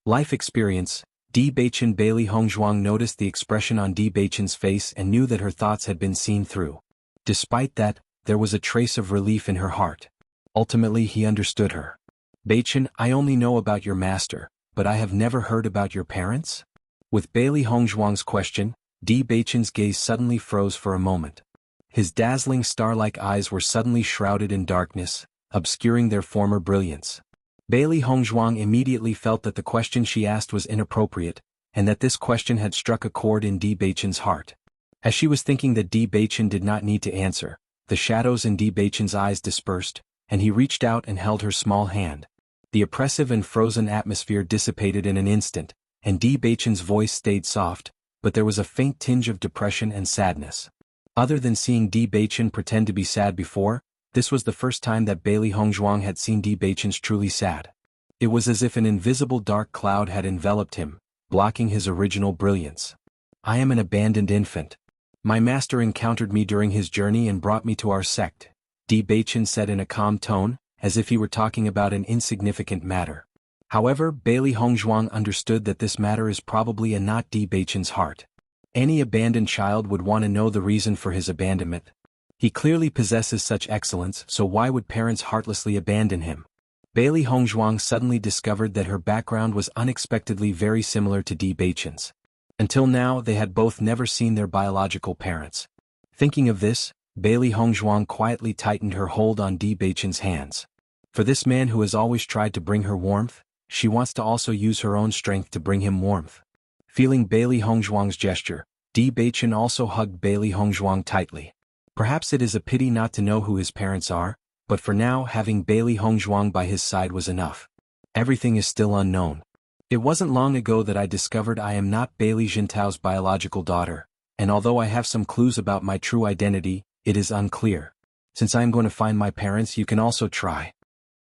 Life experience. Di Baichen. Bailey Hongzhuang noticed the expression on Di Baichen's face and knew that her thoughts had been seen through. Despite that, there was a trace of relief in her heart. Ultimately he understood her. Baichen, I only know about your master, but I have never heard about your parents? With Bailey Hongzhuang's question, Di Baichen's gaze suddenly froze for a moment. His dazzling star-like eyes were suddenly shrouded in darkness, obscuring their former brilliance. Bailey Hongzhuang immediately felt that the question she asked was inappropriate, and that this question had struck a chord in Di Baichen's heart. As she was thinking that Di Baichen did not need to answer, the shadows in Di Baichen's eyes dispersed, and he reached out and held her small hand. The oppressive and frozen atmosphere dissipated in an instant, and Di Baichen's voice stayed soft, but there was a faint tinge of depression and sadness. Other than seeing Di Baichen pretend to be sad before, this was the first time that Bailey Hongzhuang had seen Di Baichen's truly sad. It was as if an invisible dark cloud had enveloped him, blocking his original brilliance. I am an abandoned infant. My master encountered me during his journey and brought me to our sect, Di Baichen said in a calm tone, as if he were talking about an insignificant matter. However, Bailey Hongzhuang understood that this matter is probably a not Di Baichen's heart. Any abandoned child would want to know the reason for his abandonment. He clearly possesses such excellence, so why would parents heartlessly abandon him? Bailey Hongzhuang suddenly discovered that her background was unexpectedly very similar to Di Baichen's. Until now they had both never seen their biological parents. Thinking of this, Bailey Hongzhuang quietly tightened her hold on Di Baichen's hands. For this man who has always tried to bring her warmth, she wants to also use her own strength to bring him warmth. Feeling Bailey Hongzhuang's gesture, Di Baichen also hugged Bailey Hongzhuang tightly. Perhaps it is a pity not to know who his parents are, but for now having Bailey Hongzhuang by his side was enough. Everything is still unknown. It wasn't long ago that I discovered I am not Bailey Jintao's biological daughter, and although I have some clues about my true identity, it is unclear. Since I am going to find my parents, you can also try.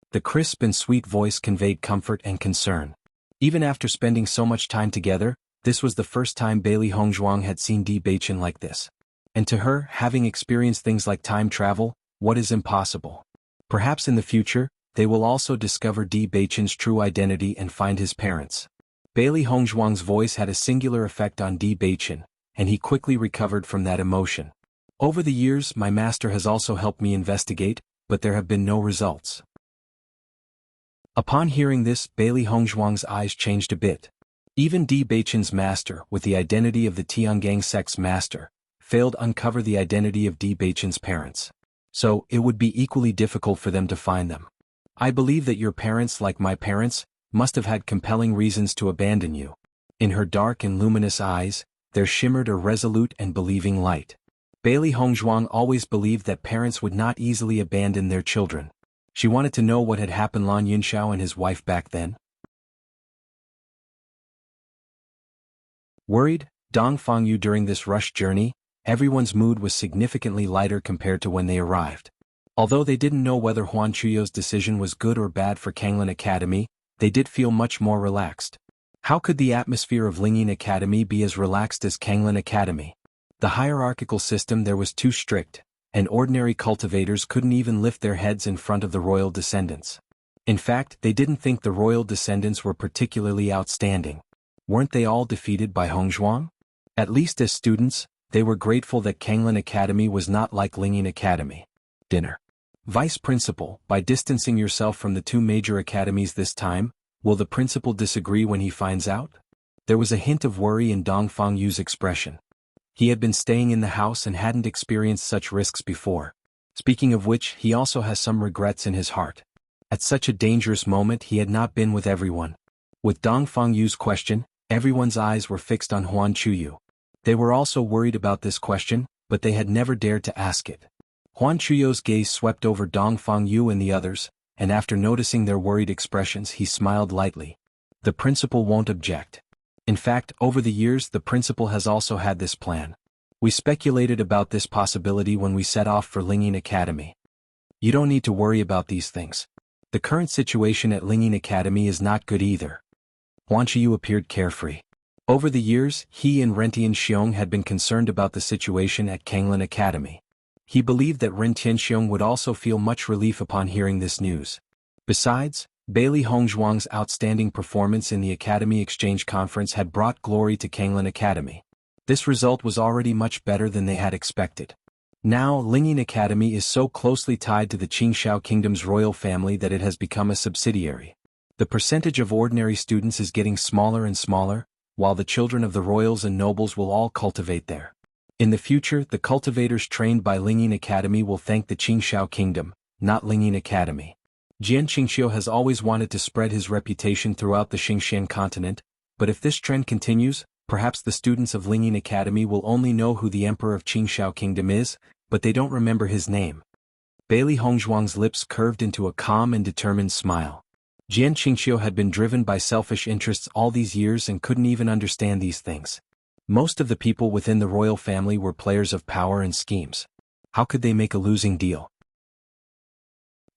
The crisp and sweet voice conveyed comfort and concern. Even after spending so much time together, this was the first time Bailey Hongzhuang had seen Di Baichen like this. And to her, having experienced things like time travel, what is impossible? Perhaps in the future, they will also discover Di Baichen's true identity and find his parents. Bailey Hongzhuang's voice had a singular effect on Di Baichen, and he quickly recovered from that emotion. Over the years, my master has also helped me investigate, but there have been no results. Upon hearing this, Bailey Hongzhuang's eyes changed a bit. Even Di Baichen's master, with the identity of the Tiangang sect's master, failed to uncover the identity of Di Baichen's parents. So, it would be equally difficult for them to find them. I believe that your parents, like my parents, must have had compelling reasons to abandon you. In her dark and luminous eyes, there shimmered a resolute and believing light. Bailey Hongzhuang always believed that parents would not easily abandon their children. She wanted to know what had happened to Lan Yunxiao and his wife back then. Worried, Dong Fangyu during this rushed journey, everyone's mood was significantly lighter compared to when they arrived. Although they didn't know whether Huan Chuyo's decision was good or bad for Kanglin Academy, they did feel much more relaxed. How could the atmosphere of Lingyin Academy be as relaxed as Kanglin Academy? The hierarchical system there was too strict, and ordinary cultivators couldn't even lift their heads in front of the royal descendants. In fact, they didn't think the royal descendants were particularly outstanding. Weren't they all defeated by Hongzhuang? At least as students, they were grateful that Kanglin Academy was not like Lingyin Academy. Dinner. Vice Principal, by distancing yourself from the two major academies this time, will the principal disagree when he finds out? There was a hint of worry in Dong Fangyu's expression. He had been staying in the house and hadn't experienced such risks before. Speaking of which, he also has some regrets in his heart. At such a dangerous moment he had not been with everyone. With Dong Fangyu's question, everyone's eyes were fixed on Huan Chuyu. They were also worried about this question, but they had never dared to ask it. Huan Chuyu's gaze swept over Dong Fangyu and the others, and after noticing their worried expressions he smiled lightly. The principal won't object. In fact, over the years the principal has also had this plan. We speculated about this possibility when we set off for Lingyin Academy. You don't need to worry about these things. The current situation at Lingyin Academy is not good either. Huan Chuyu appeared carefree. Over the years, he and Ren Tianxiong had been concerned about the situation at Kanglin Academy. He believed that Ren Tianxiong would also feel much relief upon hearing this news. Besides, Bailey Hongzhuang's outstanding performance in the Academy Exchange Conference had brought glory to Kanglan Academy. This result was already much better than they had expected. Now, Lingyin Academy is so closely tied to the Qingshao Kingdom's royal family that it has become a subsidiary. The percentage of ordinary students is getting smaller and smaller, while the children of the royals and nobles will all cultivate there. In the future, the cultivators trained by Lingyin Academy will thank the Qingshao Kingdom, not Lingyin Academy. Jian Qingxiu has always wanted to spread his reputation throughout the Xingxian continent, but if this trend continues, perhaps the students of Lingyin Academy will only know who the Emperor of Qingshao Kingdom is, but they don't remember his name. Bailey Hongzhuang's lips curved into a calm and determined smile. Jian Qingxiu had been driven by selfish interests all these years and couldn't even understand these things. Most of the people within the royal family were players of power and schemes. How could they make a losing deal?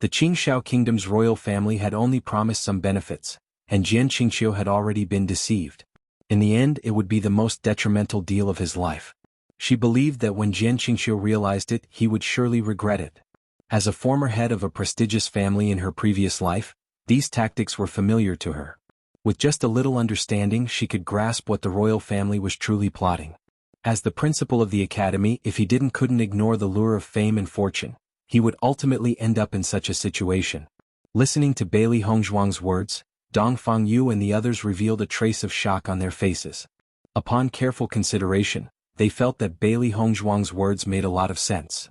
The Qingshao Kingdom's royal family had only promised some benefits, and Jian Qingxiu had already been deceived. In the end, it would be the most detrimental deal of his life. She believed that when Jian Qingxiu realized it, he would surely regret it. As a former head of a prestigious family in her previous life, these tactics were familiar to her. With just a little understanding, she could grasp what the royal family was truly plotting. As the principal of the academy, if he couldn't ignore the lure of fame and fortune, he would ultimately end up in such a situation. Listening to Bailey Hongzhuang's words, Dongfang Yu and the others revealed a trace of shock on their faces. Upon careful consideration, they felt that Bailey Hongzhuang's words made a lot of sense.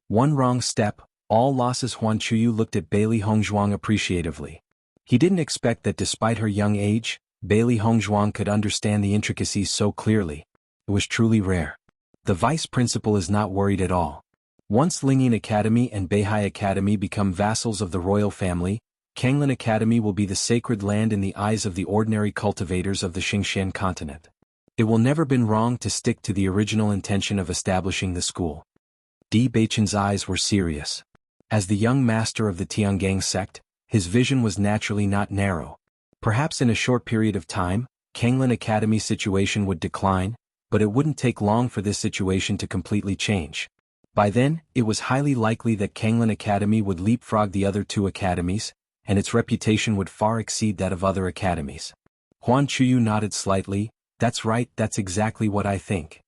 One wrong step, all losses. Huan Chuyu looked at Bailey Hongzhuang appreciatively. He didn't expect that despite her young age, Bailey Hongzhuang could understand the intricacies so clearly. It was truly rare. The vice principal is not worried at all. Once Lingyin Academy and Beihai Academy become vassals of the royal family, Kanglan Academy will be the sacred land in the eyes of the ordinary cultivators of the Xingxian continent. It will never been wrong to stick to the original intention of establishing the school. Di Beichen's eyes were serious. As the young master of the Tiangang sect, his vision was naturally not narrow. Perhaps in a short period of time, Kanglan Academy's situation would decline, but it wouldn't take long for this situation to completely change. By then, it was highly likely that Kanglan Academy would leapfrog the other two academies, and its reputation would far exceed that of other academies. Huan Chuyu nodded slightly. That's right, that's exactly what I think.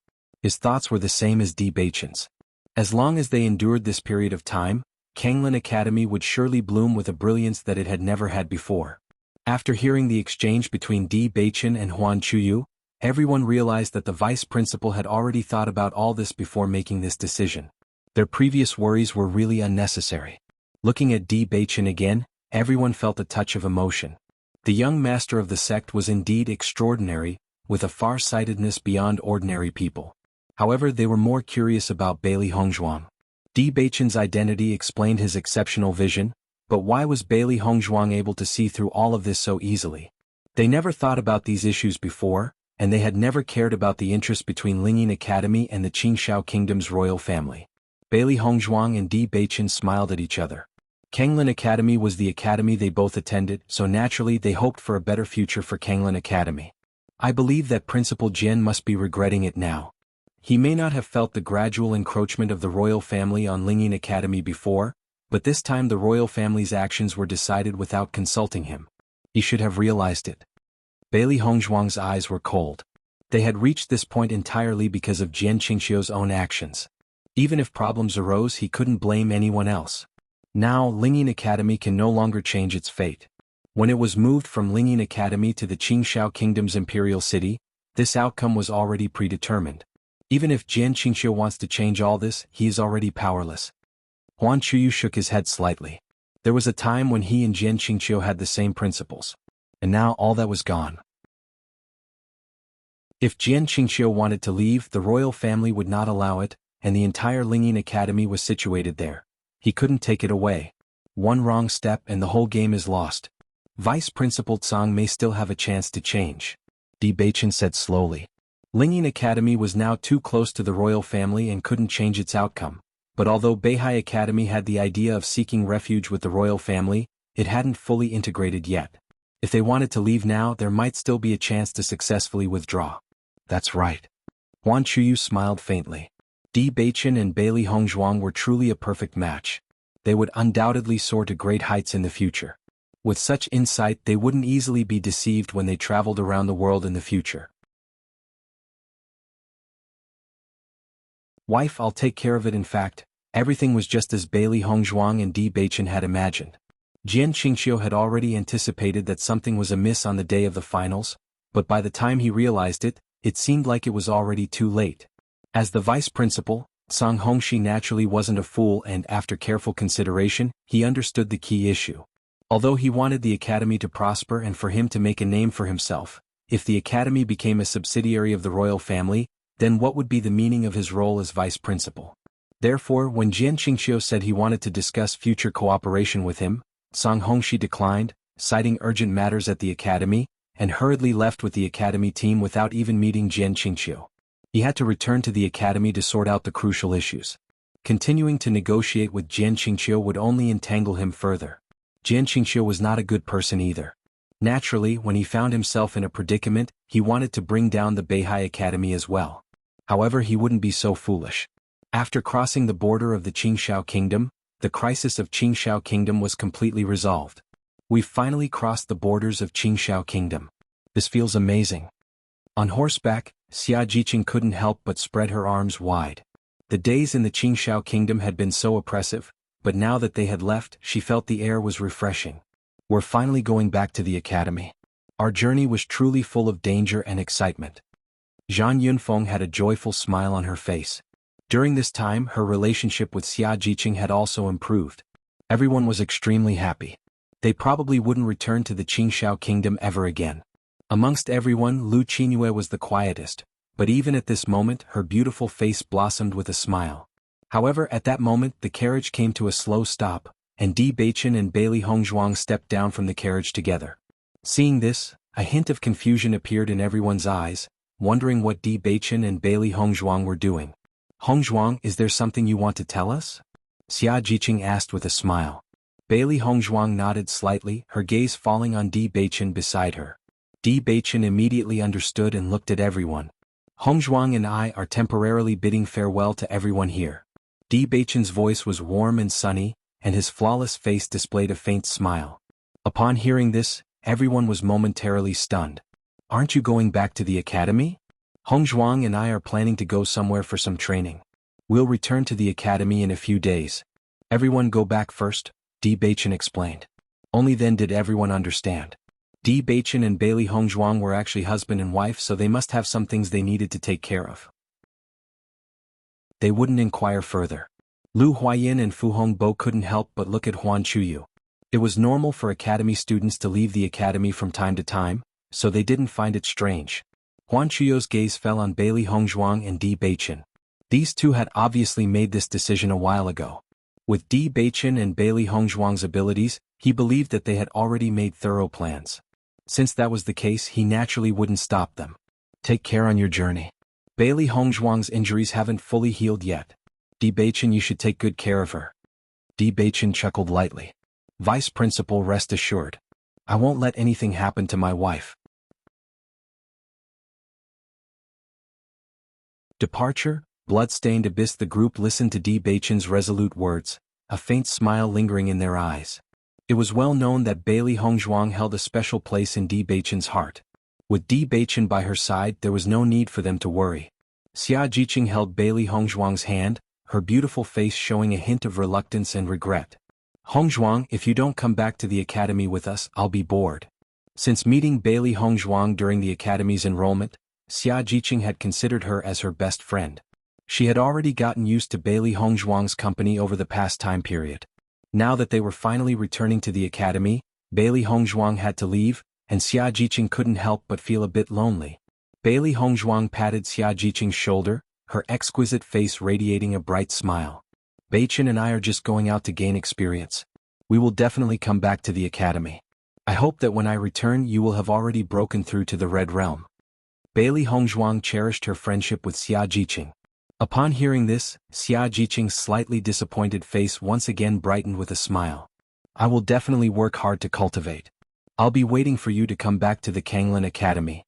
His thoughts were the same as Di Beichen's. As long as they endured this period of time, Kanglan Academy would surely bloom with a brilliance that it had never had before. After hearing the exchange between Di Beichen and Huan Chuyu, everyone realized that the vice principal had already thought about all this before making this decision. Their previous worries were really unnecessary. Looking at Di Beichen again, everyone felt a touch of emotion. The young master of the sect was indeed extraordinary, with a far-sightedness beyond ordinary people. However, they were more curious about Bailey Hongzhuang. Di Beichen's identity explained his exceptional vision, but why was Bailey Hongzhuang able to see through all of this so easily? They never thought about these issues before, and they had never cared about the interest between Lingyin Academy and the Qingshao Kingdom's royal family. Bailey Hongzhuang and Di Beichen smiled at each other. Kanglan Academy was the academy they both attended, so naturally they hoped for a better future for Kanglan Academy. I believe that Principal Jian must be regretting it now. He may not have felt the gradual encroachment of the royal family on Lingyin Academy before, but this time the royal family's actions were decided without consulting him. He should have realized it. Bailey Hongzhuang's eyes were cold. They had reached this point entirely because of Jian Qingxiu's own actions. Even if problems arose, he couldn't blame anyone else. Now, Lingyin Academy can no longer change its fate. When it was moved from Lingyin Academy to the Qingshao Kingdom's imperial city, this outcome was already predetermined. Even if Jian Qingxiu wants to change all this, he is already powerless. Huan Chuyu shook his head slightly. There was a time when he and Jian Qingxiu had the same principles. And now all that was gone. If Jian Qingxiu wanted to leave, the royal family would not allow it, and the entire Lingyin Academy was situated there. He couldn't take it away. One wrong step and the whole game is lost. Vice Principal Tsang may still have a chance to change. Di Beichen said slowly. Lingyin Academy was now too close to the royal family and couldn't change its outcome. But although Beihai Academy had the idea of seeking refuge with the royal family, it hadn't fully integrated yet. If they wanted to leave now, there might still be a chance to successfully withdraw. That's right. Huan Chuyu smiled faintly. Di Beichen and Bailey Hongzhuang were truly a perfect match. they would undoubtedly soar to great heights in the future. With such insight, they wouldn't easily be deceived when they traveled around the world in the future. Wife, I'll take care of it. In fact, everything was just as Bailey Hongzhuang and Di Beichen had imagined. Jian Qingqiu had already anticipated that something was amiss on the day of the finals, but by the time he realized it, it seemed like it was already too late. As the vice principal, Song Hongxi naturally wasn't a fool, and after careful consideration, he understood the key issue. Although he wanted the academy to prosper and for him to make a name for himself, if the academy became a subsidiary of the royal family, then what would be the meaning of his role as vice principal? Therefore, when Jian Qingqiu said he wanted to discuss future cooperation with him, Song Hongxi declined, citing urgent matters at the academy, and hurriedly left with the academy team without even meeting Jian Qingqiu. He had to return to the academy to sort out the crucial issues. Continuing to negotiate with Jian Qingqiu would only entangle him further. Jian Qingqiu was not a good person either. Naturally, when he found himself in a predicament, he wanted to bring down the Beihai Academy as well. However, he wouldn't be so foolish. After crossing the border of the Qingshao Kingdom, the crisis of Qingshao Kingdom was completely resolved. We've finally crossed the borders of Qingshao Kingdom. This feels amazing. On horseback, Xia Jiqing couldn't help but spread her arms wide. The days in the Qingshao Kingdom had been so oppressive, but now that they had left, she felt the air was refreshing. We're finally going back to the academy. Our journey was truly full of danger and excitement. Zhang Yunfeng had a joyful smile on her face. During this time, her relationship with Xia Jiqing had also improved. Everyone was extremely happy. They probably wouldn't return to the Qingshao Kingdom ever again. Amongst everyone, Lu Qingyue was the quietest, but even at this moment, her beautiful face blossomed with a smile. However, at that moment, the carriage came to a slow stop, and Di Beichen and Bailey Hongzhuang stepped down from the carriage together. Seeing this, a hint of confusion appeared in everyone's eyes, wondering what Di Beichen and Bailey Hongzhuang were doing. Hongzhuang, is there something you want to tell us? Xia Jiqing asked with a smile. Bailey Hongzhuang nodded slightly, her gaze falling on Di Beichen beside her. Di Beichen immediately understood and looked at everyone. Hongzhuang and I are temporarily bidding farewell to everyone here. Di Beichen's voice was warm and sunny, and his flawless face displayed a faint smile. Upon hearing this, everyone was momentarily stunned. Aren't you going back to the academy? Hongzhuang and I are planning to go somewhere for some training. We'll return to the academy in a few days. Everyone go back first, Di Beichen explained. Only then did everyone understand. Di Beichen and Bailey Hongzhuang were actually husband and wife, so they must have some things they needed to take care of. They wouldn't inquire further. Lu Huayin and Fu Hongbo couldn't help but look at Huan Chuyu. It was normal for academy students to leave the academy from time to time, so they didn't find it strange. Huan Chuyu's gaze fell on Bailey Hongzhuang and Di Beichen. These two had obviously made this decision a while ago. With Di Beichen and Bailey Hongzhuang's abilities, he believed that they had already made thorough plans. Since that was the case, he naturally wouldn't stop them. Take care on your journey. Bailey Hongzhuang's injuries haven't fully healed yet. Di Beichen, you should take good care of her. Di Beichen chuckled lightly. Vice Principal, rest assured. I won't let anything happen to my wife. Departure, blood-stained abyss. The group listened to Di Beichen's resolute words, a faint smile lingering in their eyes. It was well known that Bailey Hongzhuang held a special place in Di Beichen's heart. With Di Beichen by her side, there was no need for them to worry. Xia Jiqing held Bailey Hongzhuang's hand, her beautiful face showing a hint of reluctance and regret. Hongzhuang, if you don't come back to the academy with us, I'll be bored. Since meeting Bailey Hongzhuang during the academy's enrollment, Xia Jiqing had considered her as her best friend. She had already gotten used to Bailey Hongzhuang's company over the past time period. Now that they were finally returning to the academy, Bailey Hongzhuang had to leave, and Xia Jiqing couldn't help but feel a bit lonely. Bailey Hongzhuang patted Xia Jiqing's shoulder, her exquisite face radiating a bright smile. Beichen and I are just going out to gain experience. We will definitely come back to the academy. I hope that when I return you will have already broken through to the Red Realm. Bailey Hongzhuang cherished her friendship with Xia Jiqing. Upon hearing this, Xia Jiqing's slightly disappointed face once again brightened with a smile. I will definitely work hard to cultivate. I'll be waiting for you to come back to the Kanglin Academy.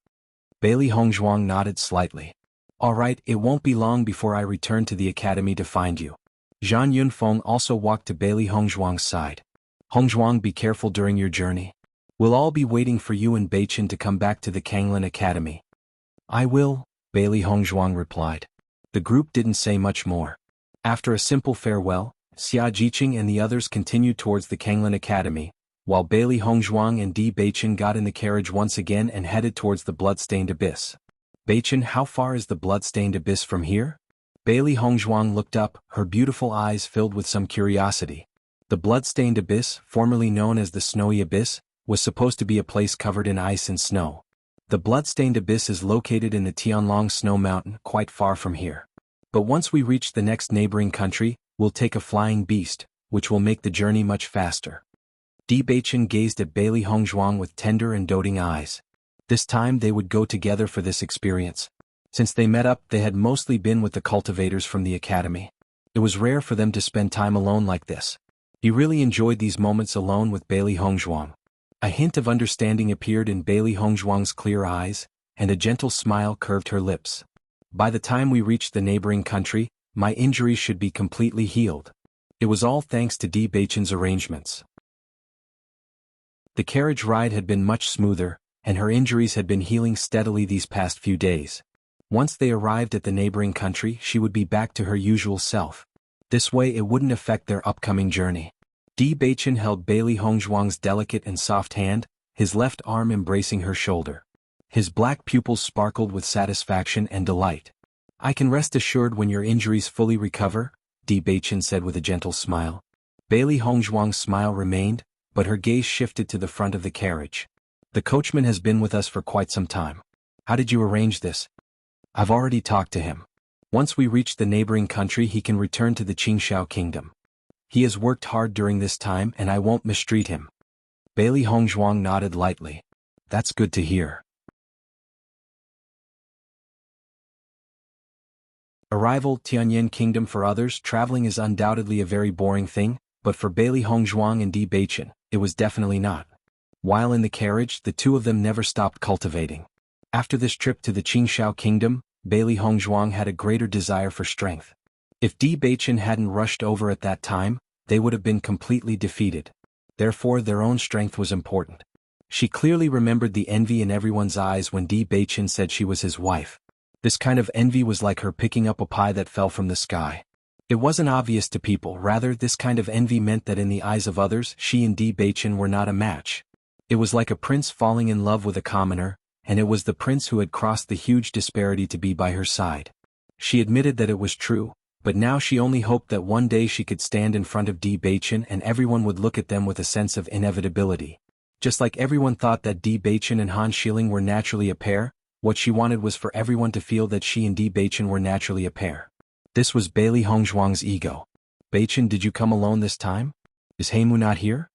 Bailey Hongzhuang nodded slightly. All right, it won't be long before I return to the academy to find you. Zhan Yunfeng also walked to Bailey Hongzhuang's side. Hongzhuang, be careful during your journey. We'll all be waiting for you and Beichen to come back to the Kanglin Academy. I will, Bailey Hongzhuang replied. The group didn't say much more. After a simple farewell, Xia Jiqing and the others continued towards the Kanglin Academy, while Bailey Hongzhuang and Di Beichen got in the carriage once again and headed towards the blood-stained abyss. Beichen, how far is the blood-stained abyss from here? Bailey Hongzhuang looked up, her beautiful eyes filled with some curiosity. The blood-stained abyss, formerly known as the Snowy Abyss, was supposed to be a place covered in ice and snow. The blood-stained abyss is located in the Tianlong Snow Mountain, quite far from here. But once we reach the next neighboring country, we'll take a flying beast, which will make the journey much faster. Di Beichen gazed at Bailey Hongzhuang with tender and doting eyes. This time they would go together for this experience. Since they met up, they had mostly been with the cultivators from the academy. It was rare for them to spend time alone like this. He really enjoyed these moments alone with Bailey Hongzhuang. A hint of understanding appeared in Bailey Hongzhuang's clear eyes, and a gentle smile curved her lips. By the time we reached the neighboring country, my injuries should be completely healed. It was all thanks to Di Beichen's arrangements. The carriage ride had been much smoother, and her injuries had been healing steadily these past few days. Once they arrived at the neighboring country, she would be back to her usual self. This way it wouldn't affect their upcoming journey. Di Beichen held Bailey Hongzhuang's delicate and soft hand, his left arm embracing her shoulder. His black pupils sparkled with satisfaction and delight. I can rest assured when your injuries fully recover, Di Beichen said with a gentle smile. Bailey Hongzhuang's smile remained, but her gaze shifted to the front of the carriage. The coachman has been with us for quite some time. How did you arrange this? I've already talked to him. Once we reach the neighboring country, he can return to the Qingxiao kingdom. He has worked hard during this time and I won't mistreat him. Bailey Hongzhuang nodded lightly. That's good to hear. Arrival Tianyin Kingdom. For others, traveling is undoubtedly a very boring thing, but for Bailey Hongzhuang and Di Beichen, it was definitely not. While in the carriage, the two of them never stopped cultivating. After this trip to the Qingxiao kingdom, Bailey Hongzhuang had a greater desire for strength. If Di Beichen hadn't rushed over at that time, they would have been completely defeated. Therefore their own strength was important. She clearly remembered the envy in everyone's eyes when Di Beichen said she was his wife. This kind of envy was like her picking up a pie that fell from the sky. It wasn't obvious to people, rather this kind of envy meant that in the eyes of others, she and Di Beichen were not a match. It was like a prince falling in love with a commoner, and it was the prince who had crossed the huge disparity to be by her side. She admitted that it was true, but now she only hoped that one day she could stand in front of Di Beichen and everyone would look at them with a sense of inevitability. Just like everyone thought that Di Beichen and Han Xiling were naturally a pair, what she wanted was for everyone to feel that she and Di Beichen were naturally a pair. This was Bailey Hongzhuang's ego. Beichen, did you come alone this time? Is Heimu not here?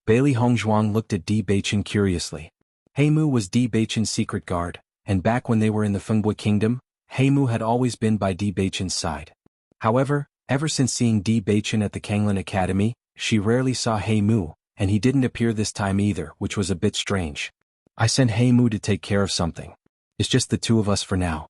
Bailey Hongzhuang looked at Di Beichen curiously. Heimu was Di Beichen's secret guard, and back when they were in the Fengbui kingdom, Heimu had always been by Di Beichen's side. However, ever since seeing Di Beichen at the Kanglin Academy, she rarely saw Heimu, and he didn't appear this time either, which was a bit strange. I sent Heimu to take care of something. It's just the two of us for now.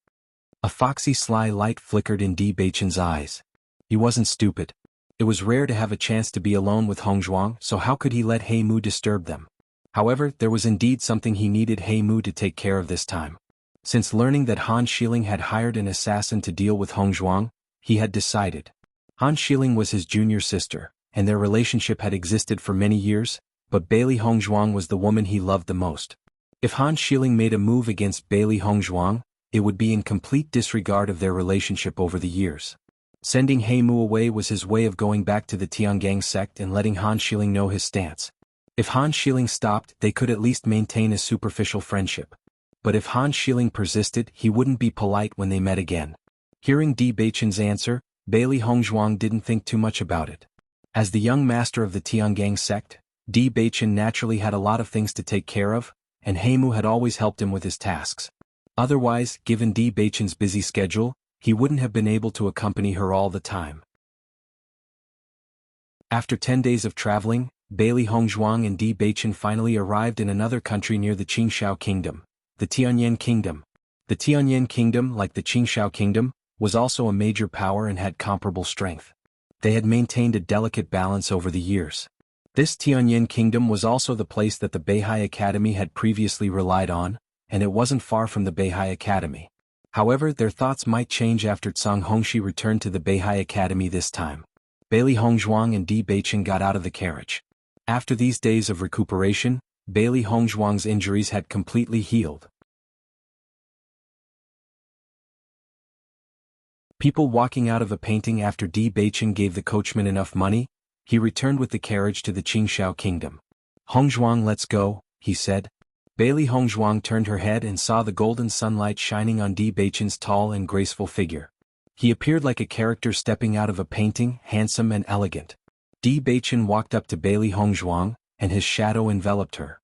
A foxy sly light flickered in Di Beichen's eyes. He wasn't stupid. It was rare to have a chance to be alone with Hongzhuang, so how could he let Heimu disturb them? However, there was indeed something he needed Heimu to take care of this time. Since learning that Han Xiling had hired an assassin to deal with Hongzhuang, he had decided. Han Xiling was his junior sister, and their relationship had existed for many years, but Bailey Hongzhuang was the woman he loved the most. If Han Xiling made a move against Bailey Hongzhuang, it would be in complete disregard of their relationship over the years. Sending Heimu away was his way of going back to the Tiangang sect and letting Han Xiling know his stance. If Han Xiling stopped, they could at least maintain a superficial friendship. But if Han Xiling persisted, he wouldn't be polite when they met again. Hearing Di Beichen's answer, Bailey Hongzhuang didn't think too much about it. As the young master of the Tiangang sect, Di Beichen naturally had a lot of things to take care of, and Heimu had always helped him with his tasks. Otherwise, given Di Beichen's busy schedule, he wouldn't have been able to accompany her all the time. After 10 days of traveling, Bailey Hongzhuang and Di Beichen finally arrived in another country near the Qingxiao kingdom, the Tianyin kingdom. The Tianyin kingdom, like the Qingxiao kingdom, was also a major power and had comparable strength. They had maintained a delicate balance over the years. This Tianyin kingdom was also the place that the Beihai Academy had previously relied on, and it wasn't far from the Beihai Academy. However, their thoughts might change after Cang Hongxi returned to the Beihai Academy this time. Bailey Hongzhuang and Di Beichen got out of the carriage. After these days of recuperation, Bailey Hongzhuang's injuries had completely healed. People walking out of a painting after Di Beichen gave the coachman enough money, he returned with the carriage to the Qingshao kingdom. "Hongzhuang, let's go," he said. Bailey Hongzhuang turned her head and saw the golden sunlight shining on Di Beichen's tall and graceful figure. He appeared like a character stepping out of a painting, handsome and elegant. Di Beichen walked up to Bailey Hongzhuang, and his shadow enveloped her.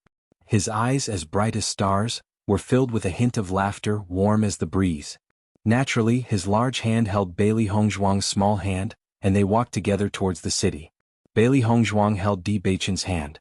His eyes, as bright as stars, were filled with a hint of laughter, warm as the breeze. Naturally, his large hand held Bailey Hongzhuang's small hand, and they walked together towards the city. Bailey Hongzhuang held Di Beichen's hand.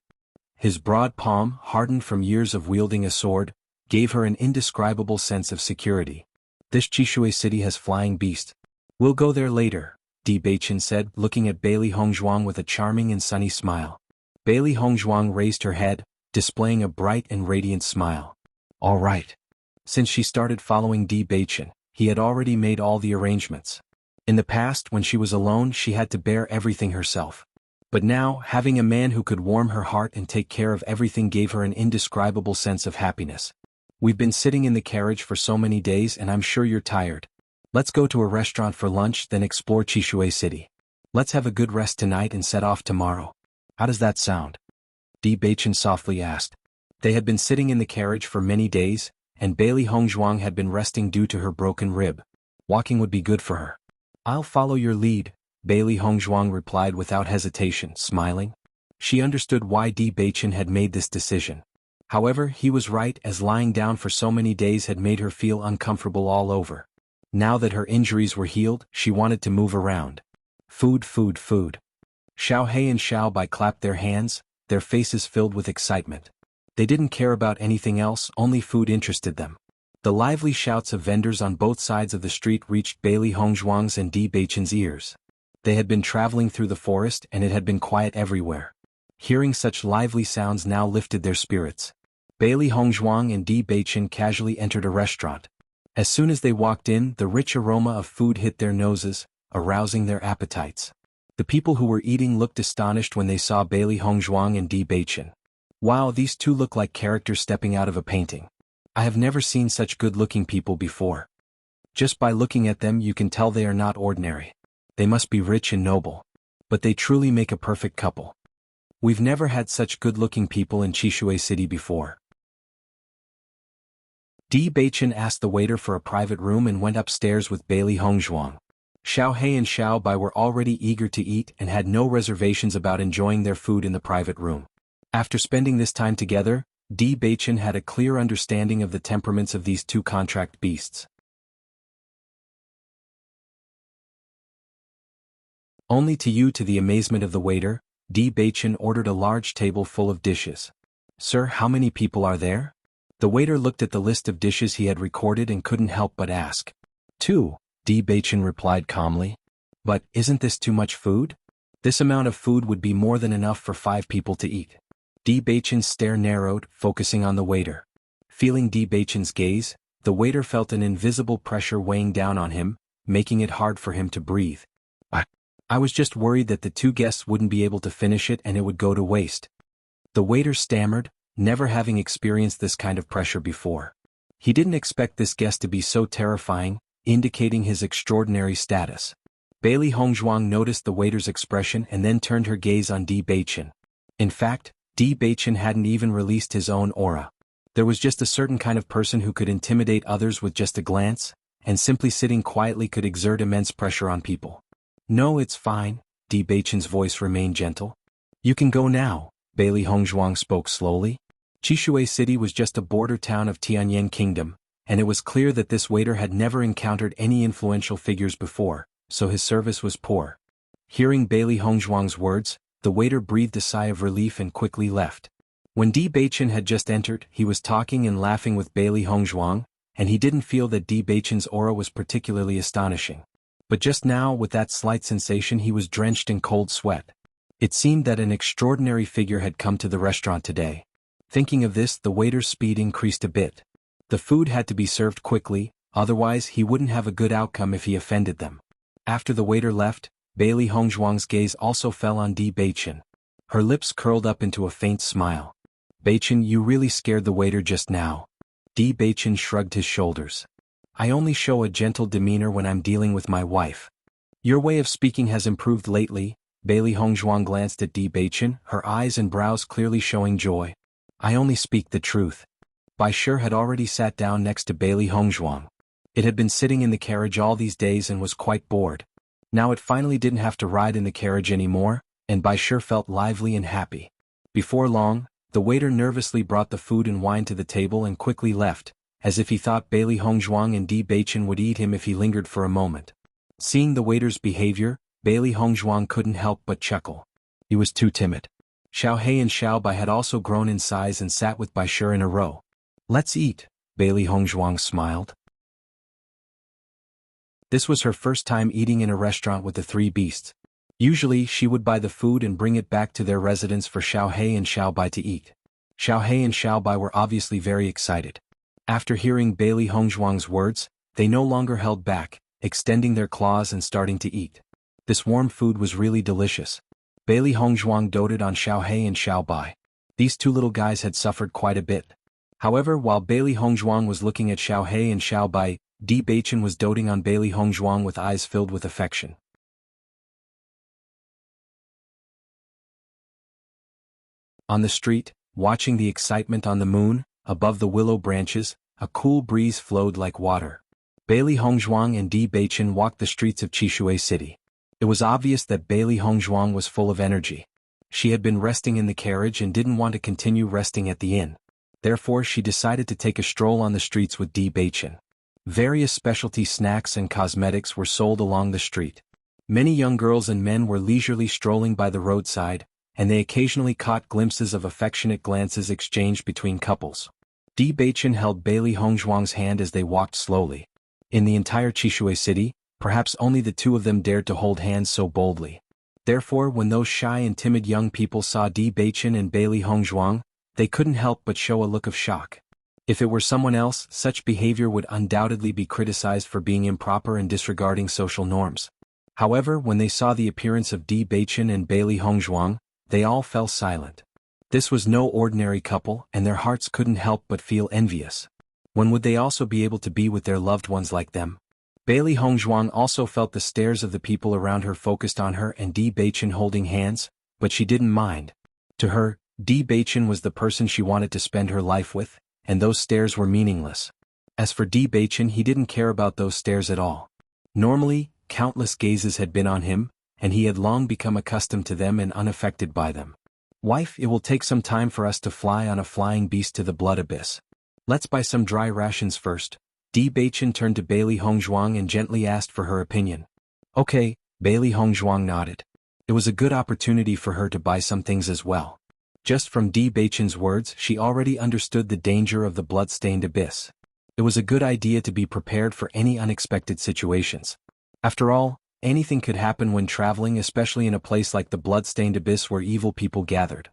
His broad palm, hardened from years of wielding a sword, gave her an indescribable sense of security. "This Chishui city has flying beasts. We'll go there later," Di Beichen said, looking at Bailey Hongzhuang with a charming and sunny smile. Bailey Hongzhuang raised her head, displaying a bright and radiant smile. "All right." Since she started following Di Beichen, he had already made all the arrangements. In the past, when she was alone, she had to bear everything herself. But now, having a man who could warm her heart and take care of everything gave her an indescribable sense of happiness. "We've been sitting in the carriage for so many days and I'm sure you're tired. Let's go to a restaurant for lunch, then explore Chishui City. Let's have a good rest tonight and set off tomorrow. How does that sound?" Di Beichen softly asked. They had been sitting in the carriage for many days, and Bailey Hongzhuang had been resting due to her broken rib. Walking would be good for her. "I'll follow your lead," Bailey Hongzhuang replied without hesitation, smiling. She understood why Di Beichen had made this decision. However, he was right, as lying down for so many days had made her feel uncomfortable all over. Now that her injuries were healed, she wanted to move around. Food, food, food. Xiao He and Xiao Bai clapped their hands, their faces filled with excitement. They didn't care about anything else, only food interested them. The lively shouts of vendors on both sides of the street reached Bailey Hongzhuang's and Di Beichen's ears. They had been traveling through the forest and it had been quiet everywhere. Hearing such lively sounds now lifted their spirits. Bailey Hongzhuang and Di Beichen casually entered a restaurant. As soon as they walked in, the rich aroma of food hit their noses, arousing their appetites. The people who were eating looked astonished when they saw Bailey Hongzhuang and Di Beichen. "Wow, these two look like characters stepping out of a painting. I have never seen such good-looking people before. Just by looking at them you can tell they are not ordinary. They must be rich and noble. But they truly make a perfect couple. We've never had such good-looking people in Chishui City before." Di Beichen asked the waiter for a private room and went upstairs with Bailey Hongzhuang. Xiao He and Xiao Bai were already eager to eat and had no reservations about enjoying their food in the private room. After spending this time together, Di Beichen had a clear understanding of the temperaments of these two contract beasts. Only to the amazement of the waiter, Di Beichen ordered a large table full of dishes. "Sir, how many people are there?" The waiter looked at the list of dishes he had recorded and couldn't help but ask. "Two," Di Beichen replied calmly. "But, isn't this too much food? This amount of food would be more than enough for 5 people to eat." Di Beichen's stare narrowed, focusing on the waiter. Feeling Di Beichen's gaze, the waiter felt an invisible pressure weighing down on him, making it hard for him to breathe. I was just worried that the 2 guests wouldn't be able to finish it and it would go to waste." The waiter stammered, never having experienced this kind of pressure before. He didn't expect this guest to be so terrifying, indicating his extraordinary status. Bailey Hongzhuang noticed the waiter's expression and then turned her gaze on Di Beichen. In fact, Di Beichen hadn't even released his own aura. There was just a certain kind of person who could intimidate others with just a glance, and simply sitting quietly could exert immense pressure on people. "No, it's fine," Di Beichen's voice remained gentle. "You can go now," Bailey Hongzhuang spoke slowly. Chishui City was just a border town of Tianyin Kingdom, and it was clear that this waiter had never encountered any influential figures before, so his service was poor. Hearing Bailey Hongzhuang's words, the waiter breathed a sigh of relief and quickly left. When Di Beichen had just entered, he was talking and laughing with Bailey Hongzhuang, and he didn't feel that Di Beichen's aura was particularly astonishing. But just now, with that slight sensation, he was drenched in cold sweat. It seemed that an extraordinary figure had come to the restaurant today. Thinking of this, the waiter's speed increased a bit. The food had to be served quickly, otherwise he wouldn't have a good outcome if he offended them. After the waiter left, Bailey Hongzhuang's gaze also fell on Di Beichen. Her lips curled up into a faint smile. "Beichen, you really scared the waiter just now." Di Beichen shrugged his shoulders. "I only show a gentle demeanor when I'm dealing with my wife." "Your way of speaking has improved lately." Bailey Hongzhuang glanced at Di Beichen, her eyes and brows clearly showing joy. "I only speak the truth." Bai Shi had already sat down next to Bailey Hongzhuang. It had been sitting in the carriage all these days and was quite bored. Now it finally didn't have to ride in the carriage anymore, and Bai Shi felt lively and happy. Before long, the waiter nervously brought the food and wine to the table and quickly left, as if he thought Bailey Hongzhuang and Di Beichen would eat him if he lingered for a moment. Seeing the waiter's behavior, Bailey Hongzhuang couldn't help but chuckle. He was too timid. Xiao He and Xiao Bai had also grown in size and sat with Bai Shi in a row. "Let's eat," Bailey Hongzhuang smiled. This was her first time eating in a restaurant with the three beasts. Usually she would buy the food and bring it back to their residence for Xiao He and Xiao Bai to eat. Xiao He and Xiao Bai were obviously very excited. After hearing Bailey Hongzhuang's words, they no longer held back, extending their claws and starting to eat. This warm food was really delicious. Bailey Hongzhuang doted on Xiao He and Xiao Bai. These two little guys had suffered quite a bit. However, while Bailey Hongzhuang was looking at Xiao He and Xiao Bai, Di Beichen was doting on Bailey Hongzhuang with eyes filled with affection. On the street, watching the excitement on the moon, above the willow branches, a cool breeze flowed like water. Bailey Hongzhuang and Di Beichen walked the streets of Qishui City. It was obvious that Bailey Hongzhuang was full of energy. She had been resting in the carriage and didn't want to continue resting at the inn. Therefore she decided to take a stroll on the streets with Di Beichen. Various specialty snacks and cosmetics were sold along the street. Many young girls and men were leisurely strolling by the roadside, and they occasionally caught glimpses of affectionate glances exchanged between couples. Di Beichen held Bailey Hongzhuang's hand as they walked slowly. In the entire Qishui city, perhaps only the two of them dared to hold hands so boldly. Therefore, when those shy and timid young people saw Di Beichen and Bailey Hongzhuang, they couldn't help but show a look of shock. If it were someone else, such behavior would undoubtedly be criticized for being improper and disregarding social norms. However, when they saw the appearance of Di Beichen and Bailey Hongzhuang, they all fell silent. This was no ordinary couple, and their hearts couldn't help but feel envious. When would they also be able to be with their loved ones like them? Bailey Hongzhuang also felt the stares of the people around her focused on her and Di Beichen holding hands, but she didn't mind. To her, Di Beichen was the person she wanted to spend her life with, and those stares were meaningless. As for Di Beichen, he didn't care about those stares at all. Normally, countless gazes had been on him, and he had long become accustomed to them and unaffected by them. "Wife, it will take some time for us to fly on a flying beast to the blood abyss. Let's buy some dry rations first." Di Beichen turned to Bailey Hongzhuang and gently asked for her opinion. "Okay," Bailey Hongzhuang nodded. It was a good opportunity for her to buy some things as well. Just from Di Beichen's words, she already understood the danger of the blood-stained abyss. It was a good idea to be prepared for any unexpected situations. After all, anything could happen when traveling, especially in a place like the blood-stained abyss where evil people gathered.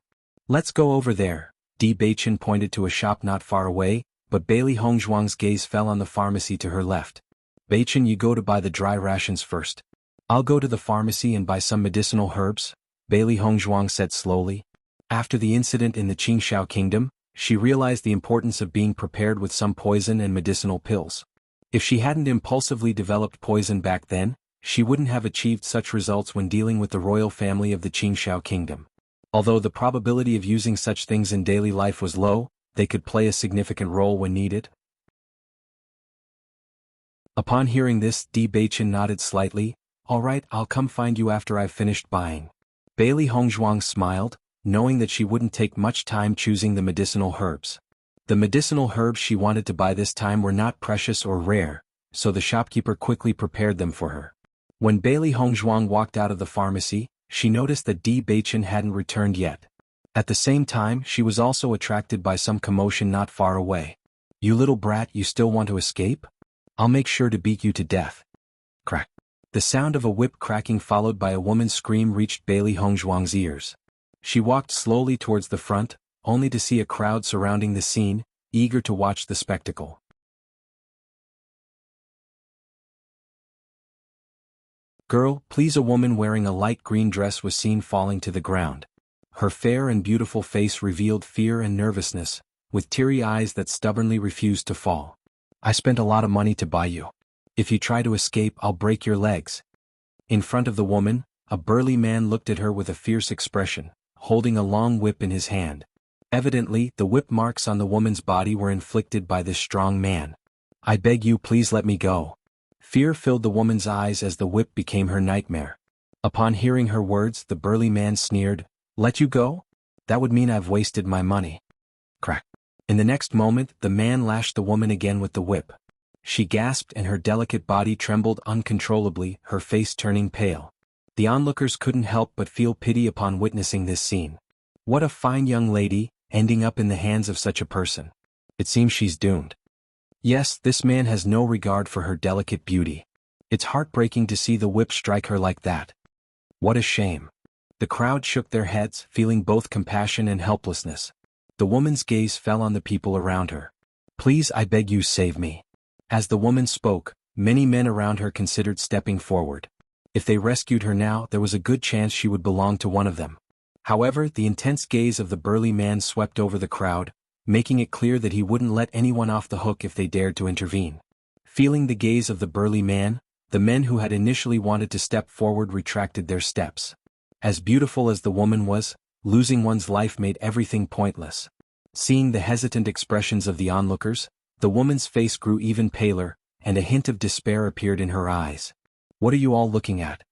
"Let's go over there." Di Beichen pointed to a shop not far away, but Bailey Hongzhuang's gaze fell on the pharmacy to her left. "Beichen, you go to buy the dry rations first. I'll go to the pharmacy and buy some medicinal herbs," Bailey Hongzhuang said slowly. After the incident in the Qingxiao Kingdom, she realized the importance of being prepared with some poison and medicinal pills. If she hadn't impulsively developed poison back then, she wouldn't have achieved such results when dealing with the royal family of the Qingxiao Kingdom. Although the probability of using such things in daily life was low, they could play a significant role when needed. Upon hearing this, Di Beichen nodded slightly. "All right, I'll come find you after I've finished buying." Bailey Hongzhuang smiled, knowing that she wouldn't take much time choosing the medicinal herbs. The medicinal herbs she wanted to buy this time were not precious or rare, so the shopkeeper quickly prepared them for her. When Bailey Hongzhuang walked out of the pharmacy, she noticed that Di Beichen hadn't returned yet. At the same time, she was also attracted by some commotion not far away. "You little brat, you still want to escape? I'll make sure to beat you to death." Crack. The sound of a whip cracking followed by a woman's scream reached Bailey Hongzhuang's ears. She walked slowly towards the front, only to see a crowd surrounding the scene, eager to watch the spectacle. "Girl, please!" A woman wearing a light green dress was seen falling to the ground. Her fair and beautiful face revealed fear and nervousness, with teary eyes that stubbornly refused to fall. "I spent a lot of money to buy you. If you try to escape, I'll break your legs." In front of the woman, a burly man looked at her with a fierce expression, holding a long whip in his hand. Evidently, the whip marks on the woman's body were inflicted by this strong man. "I beg you, please let me go." Fear filled the woman's eyes as the whip became her nightmare. Upon hearing her words, the burly man sneered, "Let you go? That would mean I've wasted my money." Crack. In the next moment, the man lashed the woman again with the whip. She gasped and her delicate body trembled uncontrollably, her face turning pale. The onlookers couldn't help but feel pity upon witnessing this scene. What a fine young lady, ending up in the hands of such a person. It seems she's doomed. Yes, this man has no regard for her delicate beauty. It's heartbreaking to see the whip strike her like that. What a shame. The crowd shook their heads, feeling both compassion and helplessness. The woman's gaze fell on the people around her. "Please, I beg you, save me." As the woman spoke, many men around her considered stepping forward. If they rescued her now, there was a good chance she would belong to one of them. However, the intense gaze of the burly man swept over the crowd, making it clear that he wouldn't let anyone off the hook if they dared to intervene. Feeling the gaze of the burly man, the men who had initially wanted to step forward retracted their steps. As beautiful as the woman was, losing one's life made everything pointless. Seeing the hesitant expressions of the onlookers, the woman's face grew even paler, and a hint of despair appeared in her eyes. "What are you all looking at?"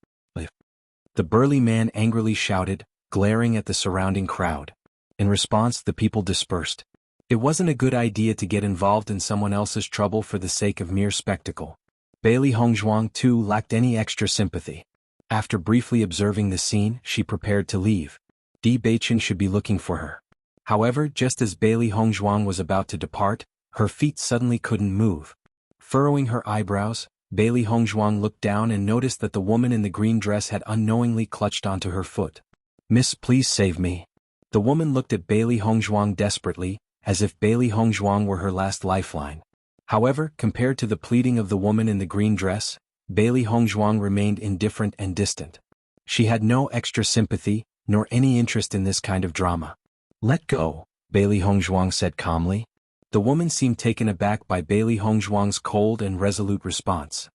the burly man angrily shouted, glaring at the surrounding crowd. In response, the people dispersed. It wasn't a good idea to get involved in someone else's trouble for the sake of mere spectacle. Bailey Hongzhuang too lacked any extra sympathy. After briefly observing the scene, she prepared to leave. Di Beichen should be looking for her. However, just as Bailey Hongzhuang was about to depart, her feet suddenly couldn't move. Furrowing her eyebrows, Bailey Hongzhuang looked down and noticed that the woman in the green dress had unknowingly clutched onto her foot. "Miss, please save me." The woman looked at Bailey Hongzhuang desperately, as if Bailey Hongzhuang were her last lifeline. However, compared to the pleading of the woman in the green dress, Bailey Hongzhuang remained indifferent and distant. She had no extra sympathy, nor any interest in this kind of drama. "Let go," Bailey Hongzhuang said calmly. The woman seemed taken aback by Bailey Hongzhuang's cold and resolute response.